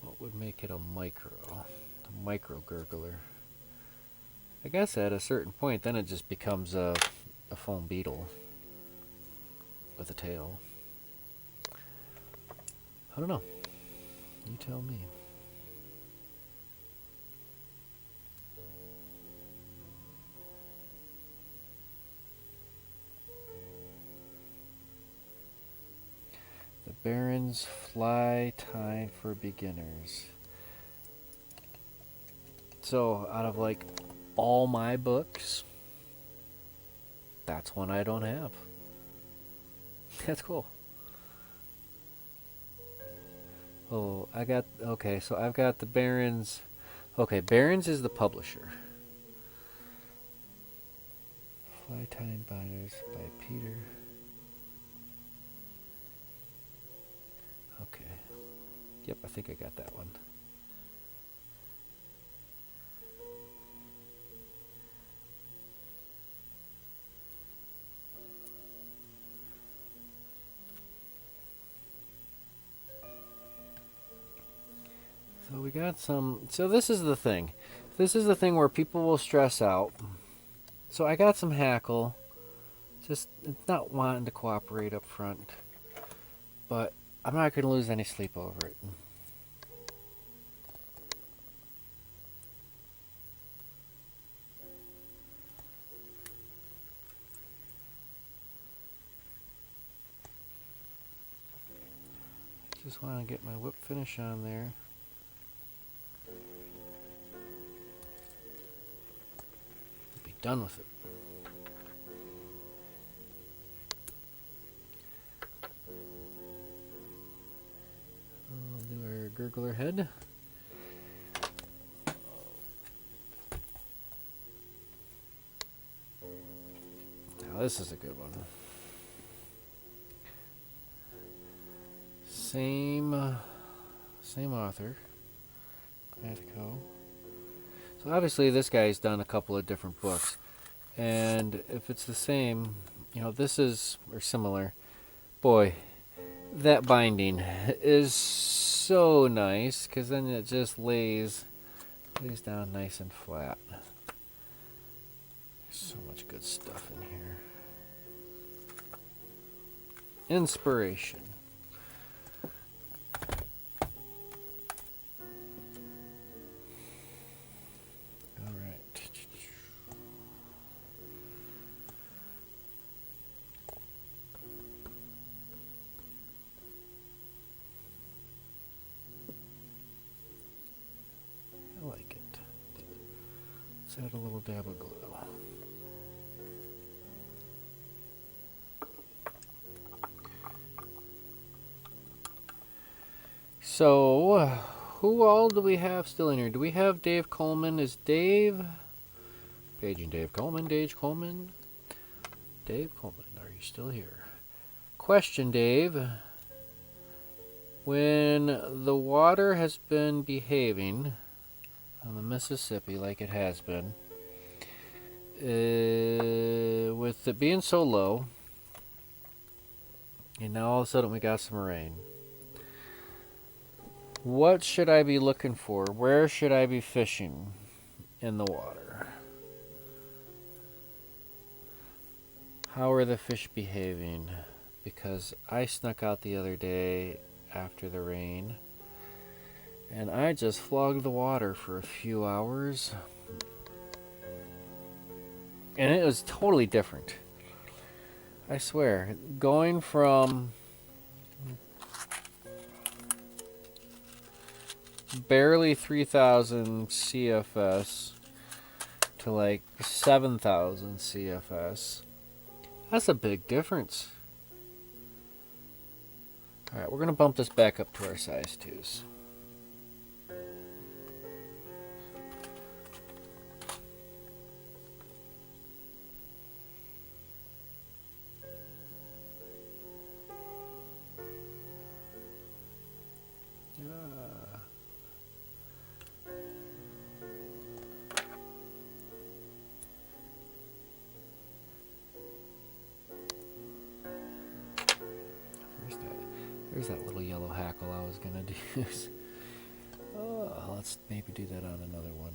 What would make it a micro gurgler? I guess at a certain point, then it just becomes a foam beetle with a tail. I don't know. You tell me. The Baron's Fly Tie for Beginners. So, out of like all my books, that's one I don't have. That's cool. Oh, okay, so I've got the Barron's. Okay, Barron's is the publisher. Fly Tying Binders by Peter. Okay. Yep, I think I got that one. So we got some... So this is the thing. This is the thing where people will stress out. So I got some hackle. Just it's not wanting to cooperate up front. But I'm not going to lose any sleep over it. Just want to get my whip finish on there. Be done with it. We'll do our gurgler head. Now this is a good one. Same author, Athico. So obviously this guy's done a couple of different books, and if it's the same, you know, this is or similar. Boy, that binding is so nice because then it just lays down nice and flat. There's so much good stuff in here. Inspiration. All right. I like it. Let's add a little dab of glue. So, who all do we have still in here? Do we have Dave Coleman? Is Dave... Paging Dave Coleman, Dave Coleman. Dave Coleman, are you still here? Question, Dave. When the water has been behaving on the Mississippi like it has been, with it being so low, and now all of a sudden we got some rain, what should I be looking for? Where should I be fishing in the water? How are the fish behaving? Because I snuck out the other day after the rain, and I just flogged the water for a few hours, and it was totally different. I swear, going from barely 3,000 CFS to like 7,000 CFS. That's a big difference. Alright, we're going to bump this back up to our size 2s. There's that little yellow hackle I was going to use. Oh, let's maybe do that on another one.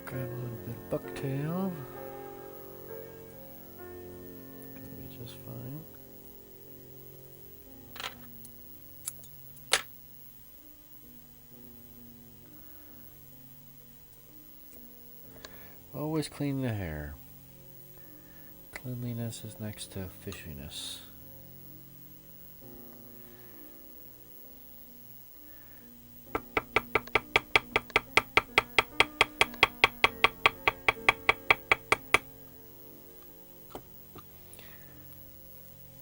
Grab a little bit of bucktail. Gonna be just fine. Always clean the hair. Cleanliness is next to fishiness.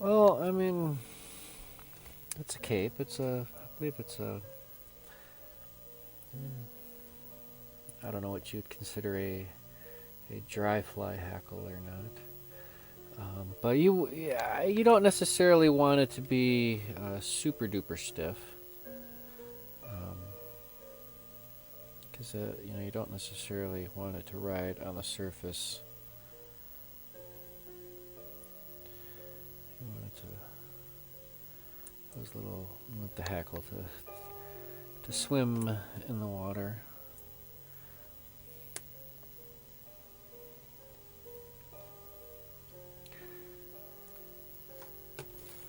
Well, I mean, it's a cape. It's a, I believe it's a, I don't know what you'd consider a dry fly hackle or not. But yeah, you don't necessarily want it to be super duper stiff, because you don't necessarily want it to ride on the surface. You want it to you want the hackle to swim in the water.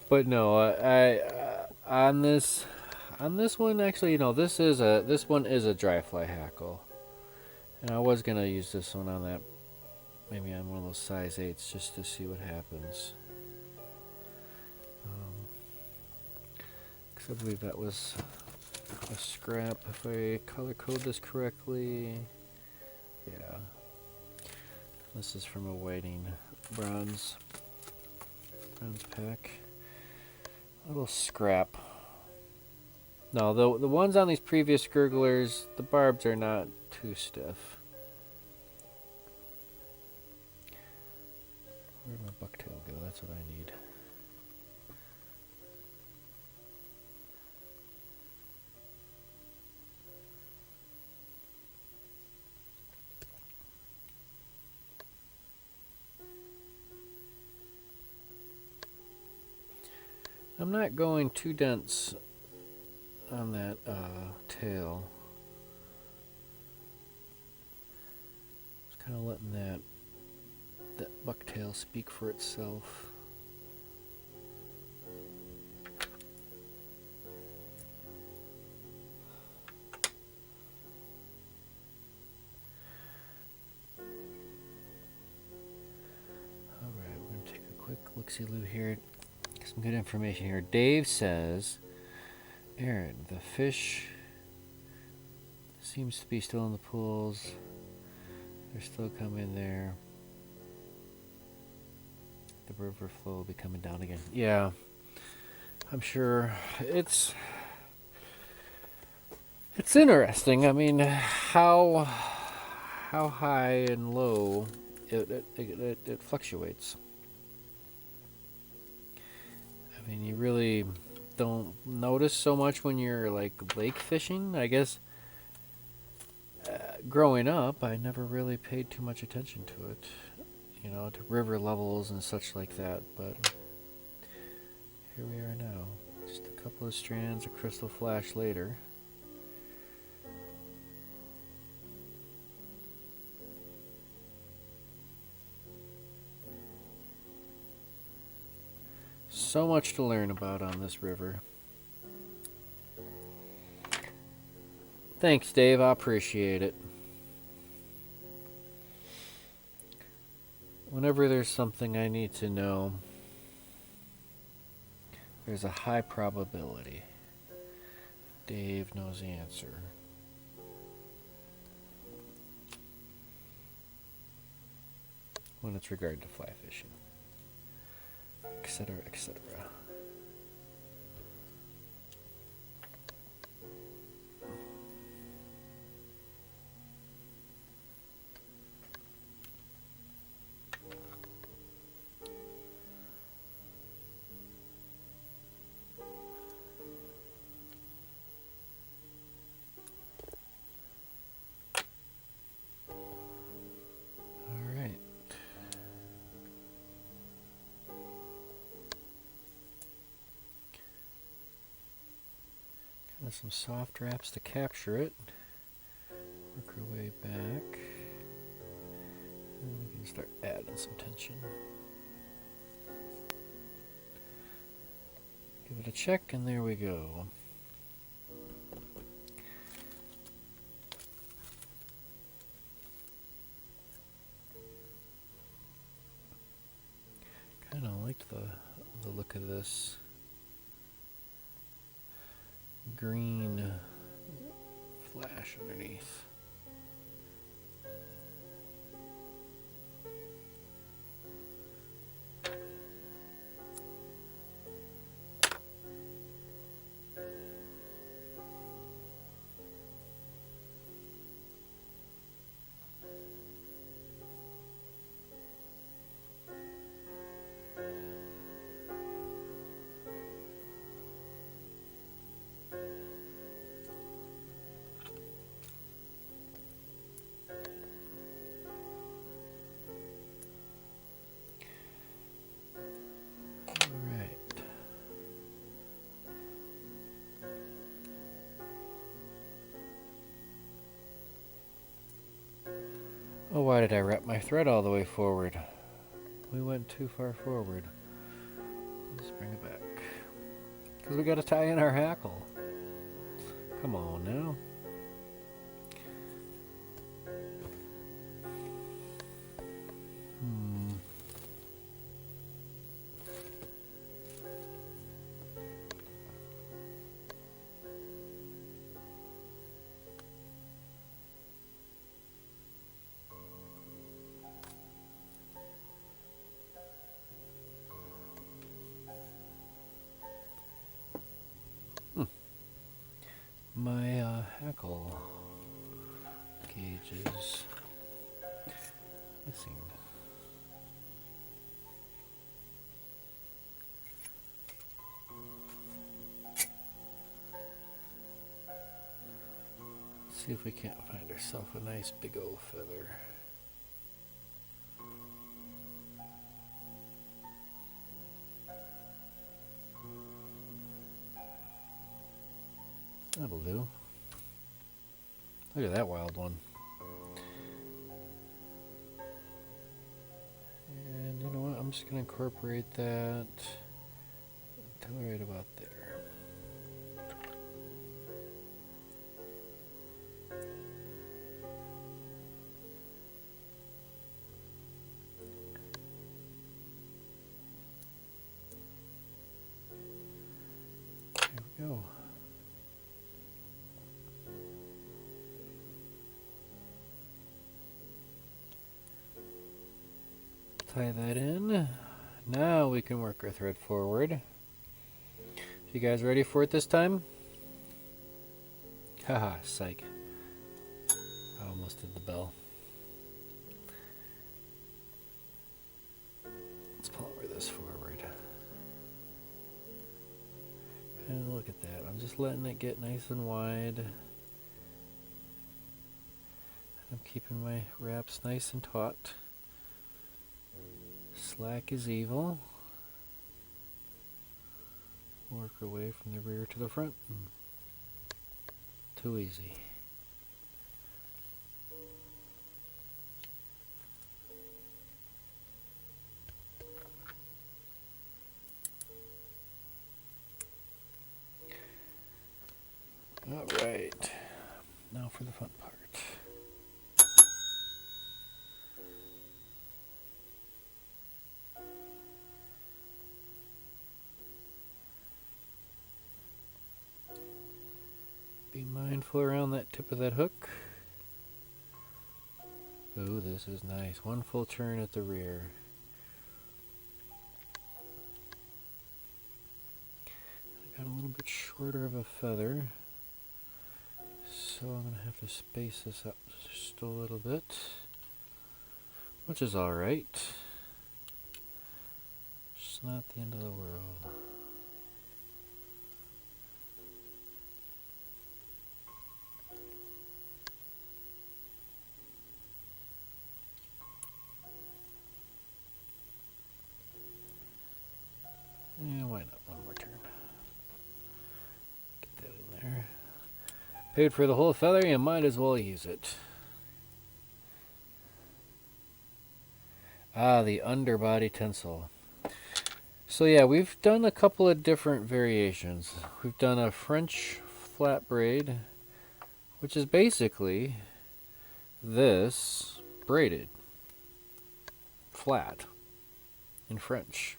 But no, on this one actually, this one is a dry fly hackle, and I was gonna use this one on that, maybe on one of those size 8s just to see what happens. Because I believe that was a scrap, if I color code this correctly. Yeah, this is from a whiting bronze pack. A little scrap. No, the ones on these previous Gurglers, the barbs are not too stiff. Where'd my bucktail go? That's what I need. I'm not going too dense on that tail. Just kind of letting that bucktail speak for itself. Alright, we're going to take a quick look-see-loo here. Some good information here. Dave says, Aaron, the fish seems to be still in the pools. They're still coming there. The river flow will be coming down again. Yeah, I'm sure it's interesting. I mean, how high and low it fluctuates. I mean, you really don't notice so much when you're like lake fishing. I guess growing up, I never really paid too much attention to it, to river levels and such like that. But here we are now, just a couple of strands of crystal flash later. So much to learn about on this river. Thanks, Dave. I appreciate it. Whenever there's something I need to know, there's a high probability Dave knows the answer. When it's regard to fly fishing, etc., etc. Some soft wraps to capture it. Work our way back. And we can start adding some tension. Give it a check, and there we go. Kind of like the look of this green flash underneath. Oh, why did I wrap my thread all the way forward? We went too far forward. Let's bring it back. Because we got to tie in our hackle. Come on now. My hackle gauge is missing. Let's see if we can't find ourselves a nice big old feather. That'll do. Look at that wild one. And you know what? I'm just going to incorporate that until right about there. There we go. Tie that in. Now we can work our thread forward. You guys ready for it this time? Haha, psych. I almost did the bell. Let's pull over this forward. And look at that. I'm just letting it get nice and wide. I'm keeping my wraps nice and taut. Slack is evil. Work our way from the rear to the front. Too easy. All right. Now for the fun part. Be mindful around that tip of that hook. Ooh, this is nice. One full turn at the rear. I got a little bit shorter of a feather, so I'm going to have to space this up just a little bit, which is alright. It's not the end of the world. Yeah, why not? One more turn. Get that in there. Paid for the whole feather, you might as well use it. Ah, the underbody tinsel. So yeah, we've done a couple of different variations. We've done a French flat braid, which is basically this braided flat in French,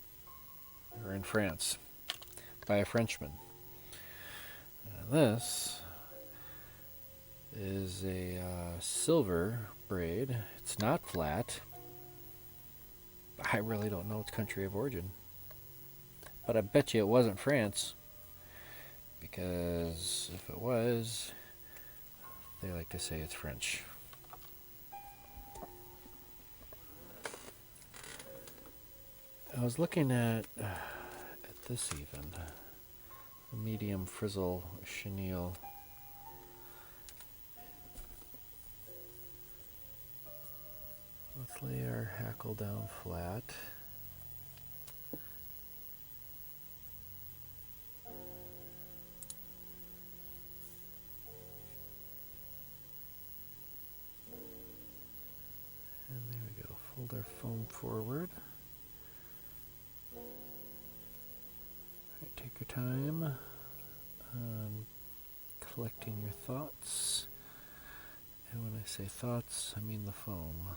or in France, by a Frenchman. This is a silver braid. It's not flat. I really don't know its country of origin, but I bet you it wasn't France, because if it was, they like to say it's French. I was looking at this even, a medium frizzle chenille. Let's lay our hackle down flat. our foam forward. Right, take your time on collecting your thoughts. And when I say thoughts, I mean the foam.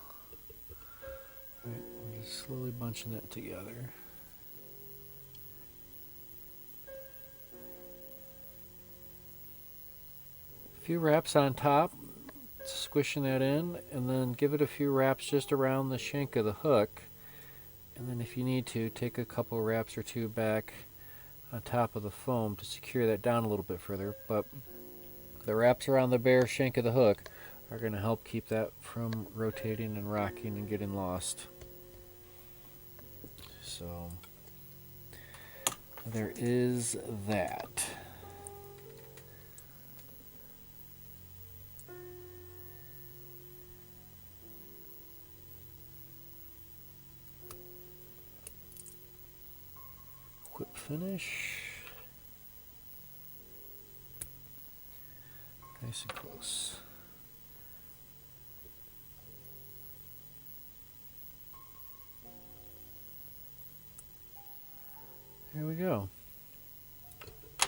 Right, we're just slowly bunching that together. A few wraps on top, squishing that in, and then give it a few wraps just around the shank of the hook. And then if you need to, take a couple wraps or two back on top of the foam to secure that down a little bit further. But the wraps around the bare shank of the hook are going to help keep that from rotating and rocking and getting lost. So there is that. Whip finish. Nice and close. Here we go. A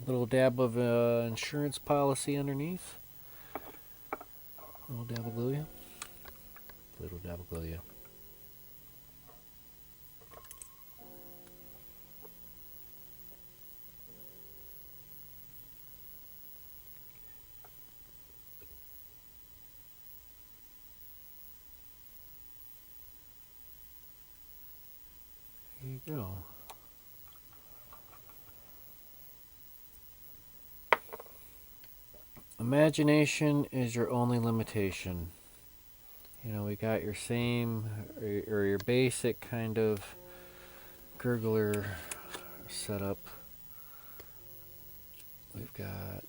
little dab of insurance policy underneath. A little dab of glue. Little dab of glue. There you go. Imagination is your only limitation. You know, we got your same or your basic kind of gurgler setup. We've got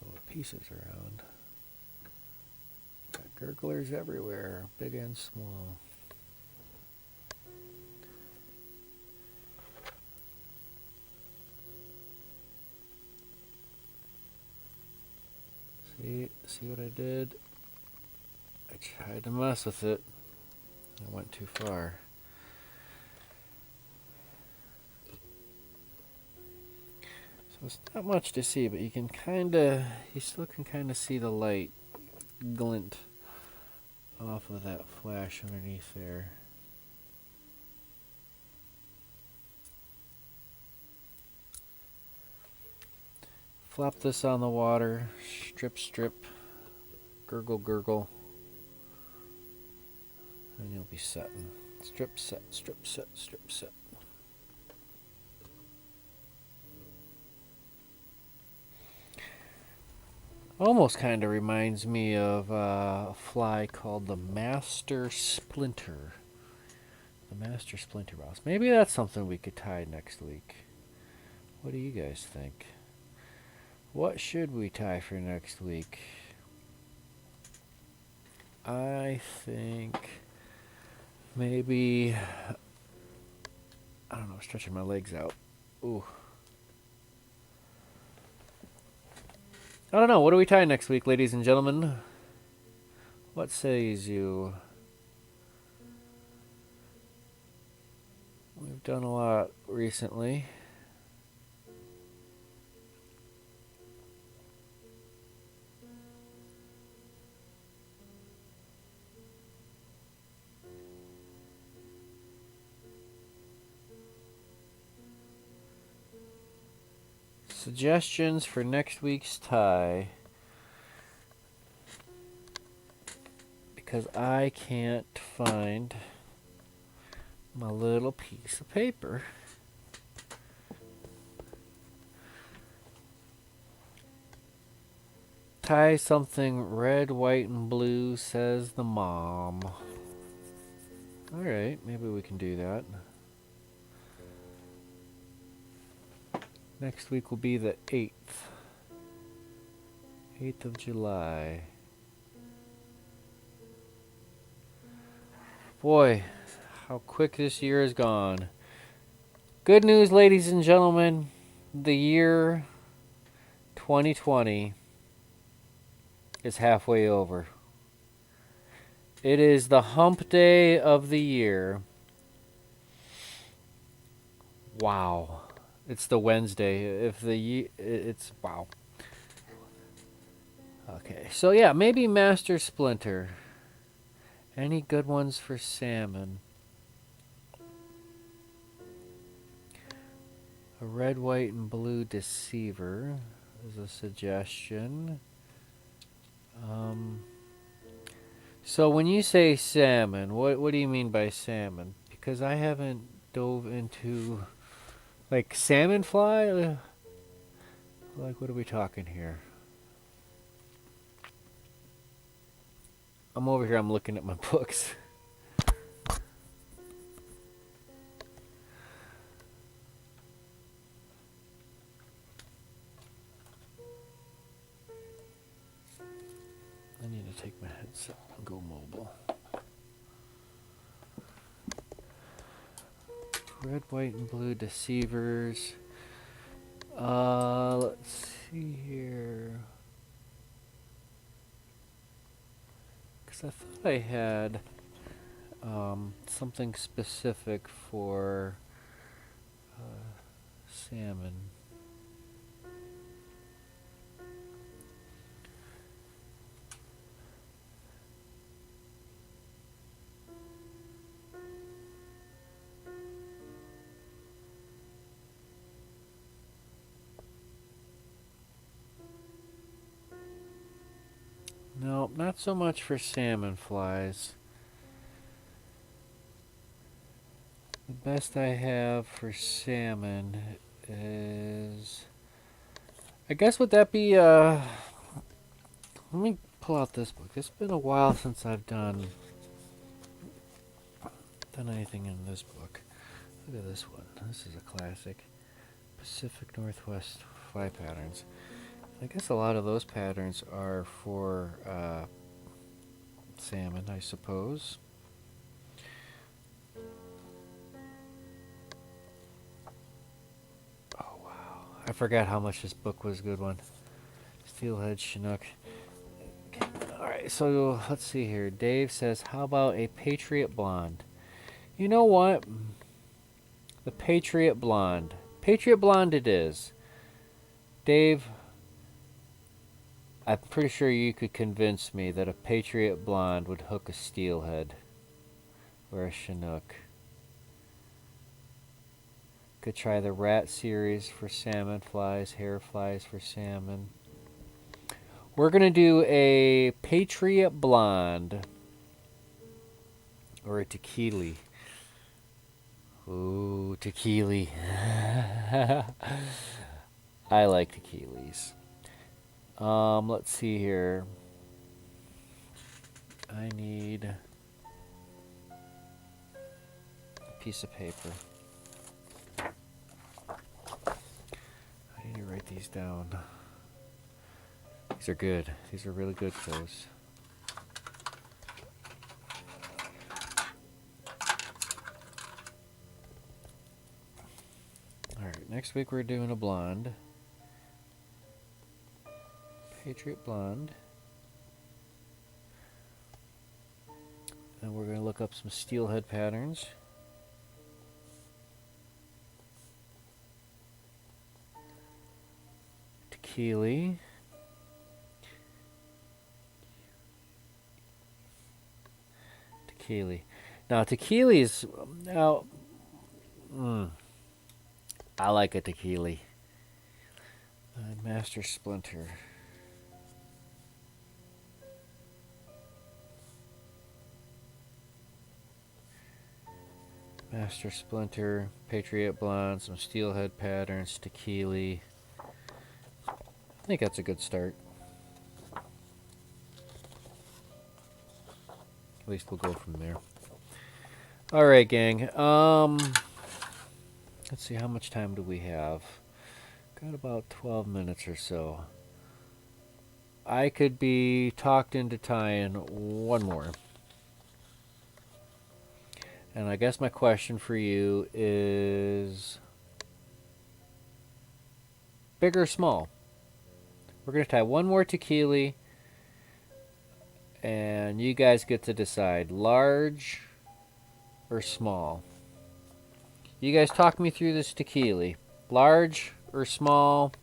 little pieces around. Got gurglers everywhere, big and small. See what I did? I tried to mess with it. I went too far. So it's not much to see, but you still can kind of see the light glint off of that flash underneath there. Flop this on the water, strip, gurgle, and you'll be setting. Strip set. Almost kind of reminds me of a fly called the Master Splinter. The Master Splinter Mouse. Maybe that's something we could tie next week. What do you guys think? What should we tie for next week? I think maybe, I don't know, stretching my legs out. Ooh. I don't know. What do we tie next week, ladies and gentlemen? What says you? We've done a lot recently. Suggestions for next week's tie. Because I can't find my little piece of paper. Tie something red, white, and blue, says the mom. Alright, maybe we can do that. Next week will be the 8th. 8th of July. Boy, how quick this year has gone. Good news, ladies and gentlemen. The year 2020 is halfway over. It is the hump day of the year. Wow. It's the Wednesday. It's wow. Okay. So yeah, maybe Master Splinter. Any good ones for salmon? A red, white, and blue deceiver is a suggestion. So when you say salmon, what do you mean by salmon? Because I haven't dove into like salmon fly. Like what are we talking here? I'm over here. I'm looking at my books. I need to take my headset and go mobile. Red, white, and blue deceivers. Let's see here. Because I thought I had something specific for salmon. No, not so much for salmon flies. The best I have for salmon is... I guess would that be, let me pull out this book. It's been a while since I've done anything in this book. Look at this one. This is a classic. Pacific Northwest fly patterns. I guess a lot of those patterns are for salmon, I suppose. Oh, wow. I forgot how much this book was a good one. Steelhead Chinook. Alright, so let's see here. Dave says, how about a Patriot Blonde? You know what? The Patriot Blonde. Patriot Blonde it is. Dave, I'm pretty sure you could convince me that a Patriot Blonde would hook a steelhead or a Chinook. Could try the rat series for salmon flies, hair flies for salmon. We're going to do a Patriot Blonde or a tequila. Ooh, tequila. I like tequilas. Let's see here. I need a piece of paper. I need to write these down. These are good. These are really good clothes. Alright, next week we're doing a blonde. Patriot Blonde. And we're going to look up some steelhead patterns. Tequila. Now tequila's I like a tequila. Master Splinter. Master Splinter, Patriot Blonde, some steelhead patterns, tequila. I think that's a good start. At least we'll go from there. Alright, gang. Let's see, how much time do we have? Got about 12 minutes or so. I could be talked into tying one more. And I guess my question for you is big or small? We're going to tie one more tequila, and you guys get to decide large or small. You guys talk me through this tequila. Large or small?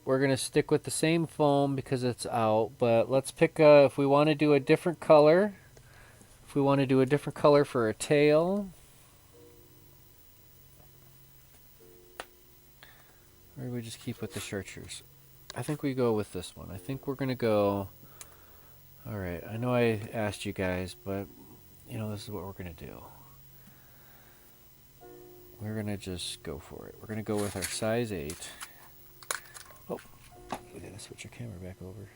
We're going to stick with the same foam because it's out, but let's pick if we want to do a different color. If we want to do a different color for a tail. Or do we just keep with the chartreuse? I think we go with this one. I think we're going to go... Alright, I know I asked you guys, but, you know, this is what we're going to do. We're going to just go for it. We're going to go with our size 8. Oh, we got to switch our camera back over.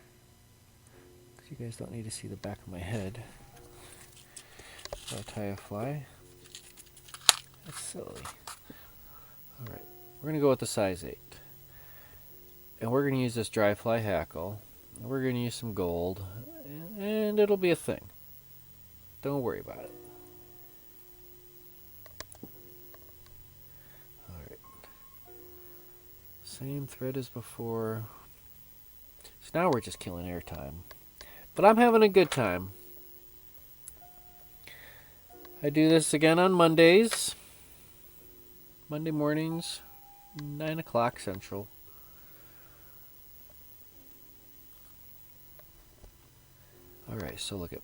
Because you guys don't need to see the back of my head. I'll tie a fly. That's silly. Alright, we're going to go with the size 8. And we're going to use this dry fly hackle. And we're going to use some gold. And it'll be a thing. Don't worry about it. Alright. Same thread as before. So now we're just killing airtime. But I'm having a good time. I do this again on Mondays. Monday mornings, 9 o'clock Central. Alright, so look at...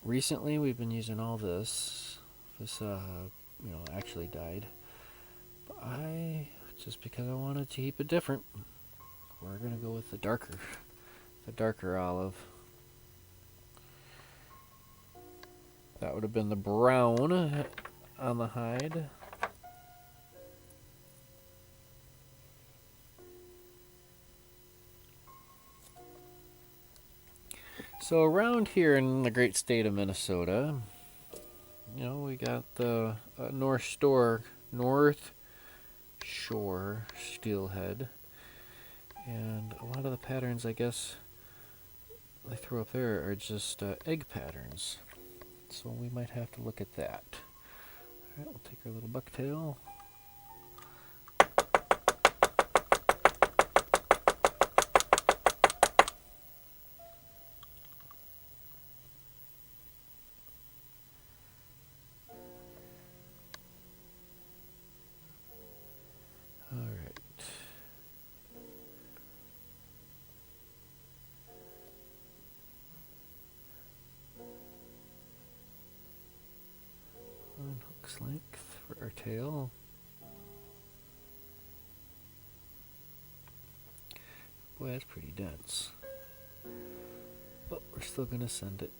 Recently we've been using all this. This, you know, actually died. But just because I wanted to keep it different, we're going to go with the darker olive. That would have been the brown on the hide. So around here in the great state of Minnesota, you know, we got the North Shore steelhead. And a lot of the patterns, I guess, they throw up there are just egg patterns. So we might have to look at that. Alright, we'll take our little bucktail. Alright. One hook's length for our tail. Boy, that's pretty dense. But we're still going to send it.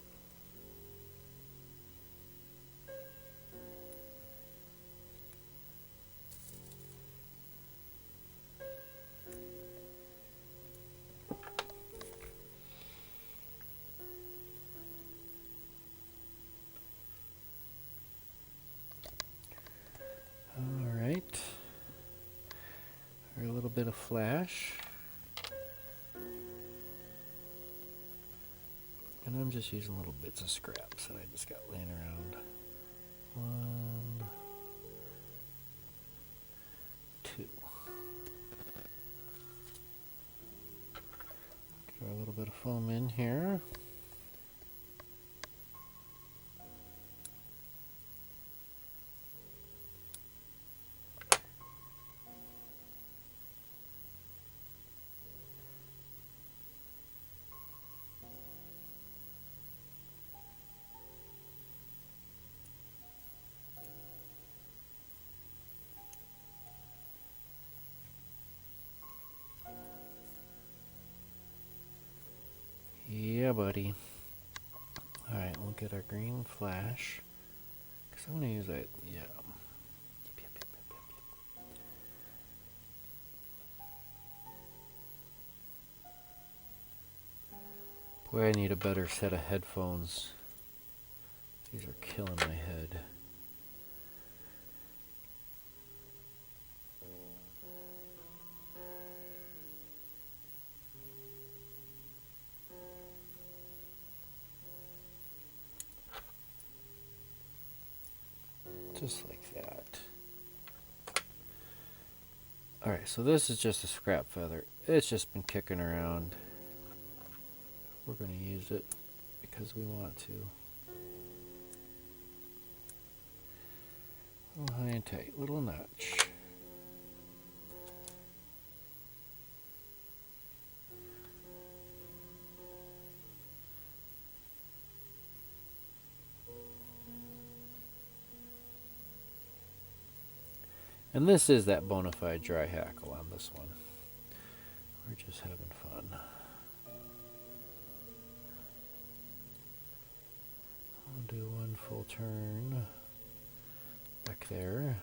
Alright. A little bit of flash. And I'm just using little bits of scraps that I just got laying around. 1, 2. Get a little bit of foam in here. Yeah, buddy. Alright, we'll get our green flash. Because I'm going to use that, yeah. Boy, I need a better set of headphones. These are killing my head. Just like that. Alright, so this is just a scrap feather. It's just been kicking around. We're going to use it because we want to. Little high and tight, little notch. And this is that bona fide dry hackle on this one. We're just having fun. I'll do one full turn back there.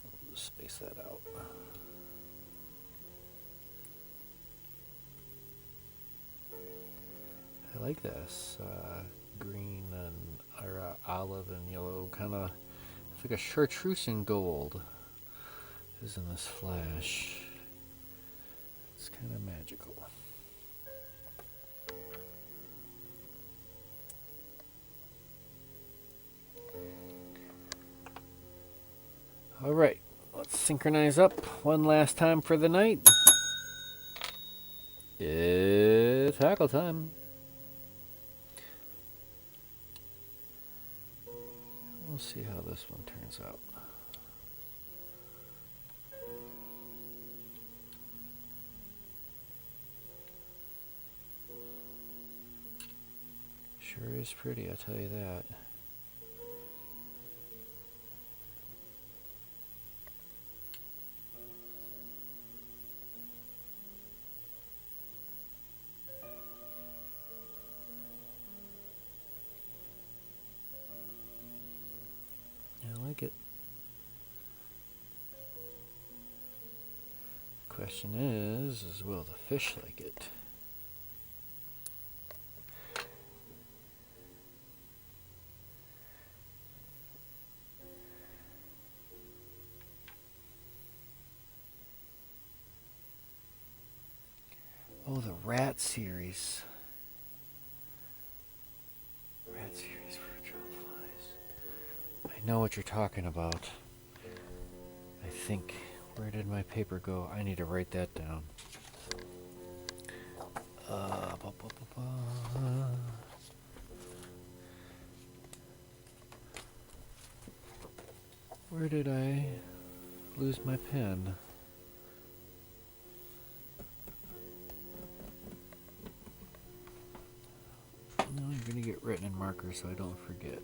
I'll just space that out. I like this green and or olive and yellow, kind of. It's like a chartreuse and gold is in this flash. It's kind of magical. All right, let's synchronize up one last time for the night. It's hackle time. We'll see how this one turns out. Sure is pretty, I'll tell you that. I like it. Question is will the fish like it? Oh, the rat series. Rat series for flies. I know what you're talking about. I think. Where did my paper go? I need to write that down. Where did I lose my pen? No, I'm going to get written in marker so I don't forget.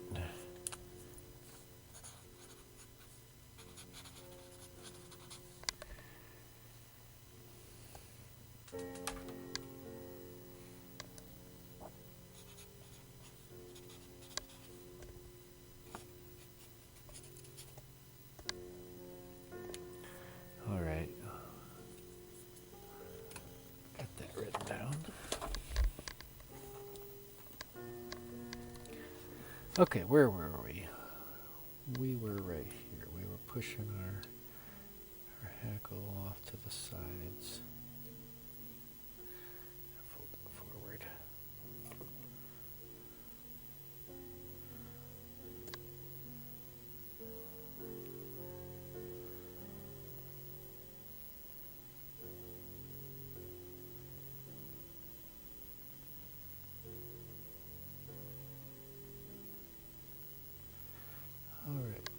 Alright. Got that written down. Okay, where were we? We were right here. We were pushing our hackle off to the sides. Fold it forward. All right.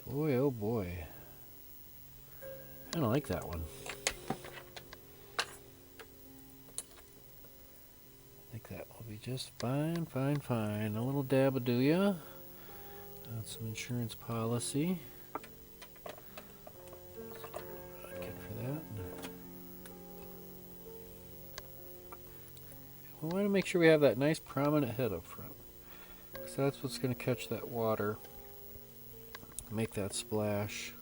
Boy, oh boy. I don't like that one. I think that will be just fine, fine, fine. A little dab will do ya. Some insurance policy. Get for that. We want to make sure we have that nice prominent head up front, because that's what's going to catch that water, make that splash.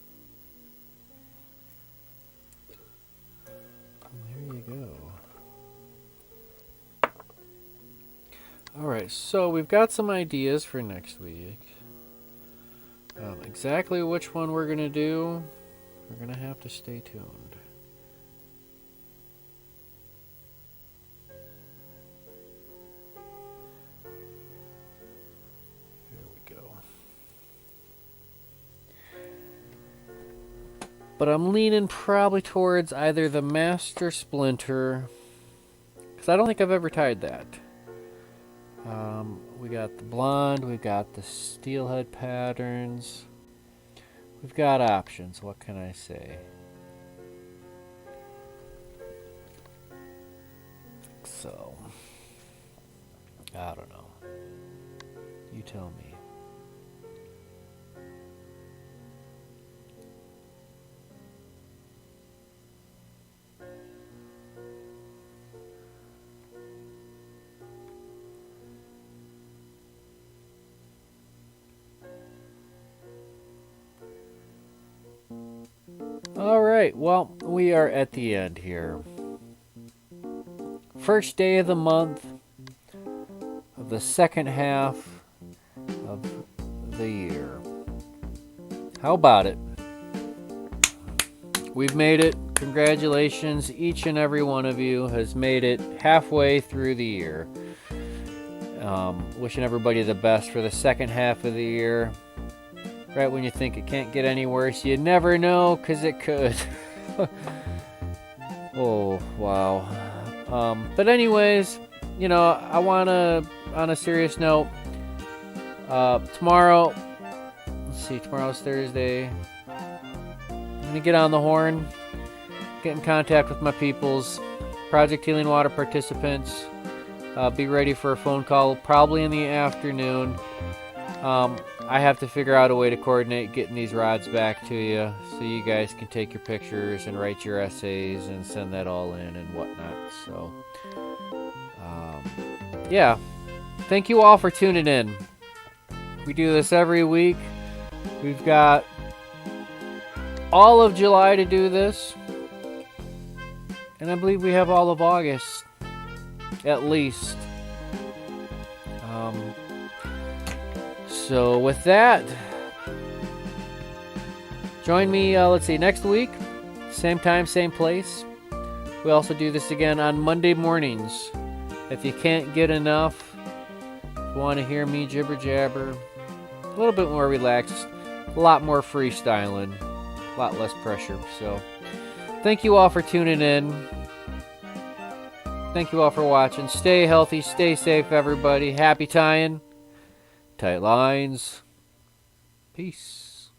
And there you go. Alright, so we've got some ideas for next week. Exactly which one we're going to do, we're going to have to stay tuned. Here we go. But I'm leaning probably towards either the Master Splinter, because I don't think I've ever tied that. We got the blonde, we got the steelhead patterns. We've got options, what can I say? So, I don't know. You tell me. Alright, well, we are at the end here. First day of the month of the second half of the year. How about it? We've made it. Congratulations. Each and every one of you has made it halfway through the year. Wishing everybody the best for the second half of the year. Right when you think it can't get any worse, you never know, because it could. Oh, wow. But anyways, you know, I want to, on a serious note, tomorrow, let's see, tomorrow's Thursday. I'm going to get on the horn, get in contact with my peoples, Project Healing Water participants. Be ready for a phone call, probably in the afternoon. I have to figure out a way to coordinate getting these rods back to you so you guys can take your pictures and write your essays and send that all in and whatnot. So, yeah. Thank you all for tuning in. We do this every week. We've got all of July to do this. And I believe we have all of August, at least. So with that, join me, let's see, next week, same time, same place. We also do this again on Monday mornings. If you can't get enough, if you want to hear me jibber jabber, a little bit more relaxed, a lot more freestyling, a lot less pressure. So thank you all for tuning in. Thank you all for watching. Stay healthy, stay safe, everybody. Happy tying. Tight lines. Peace.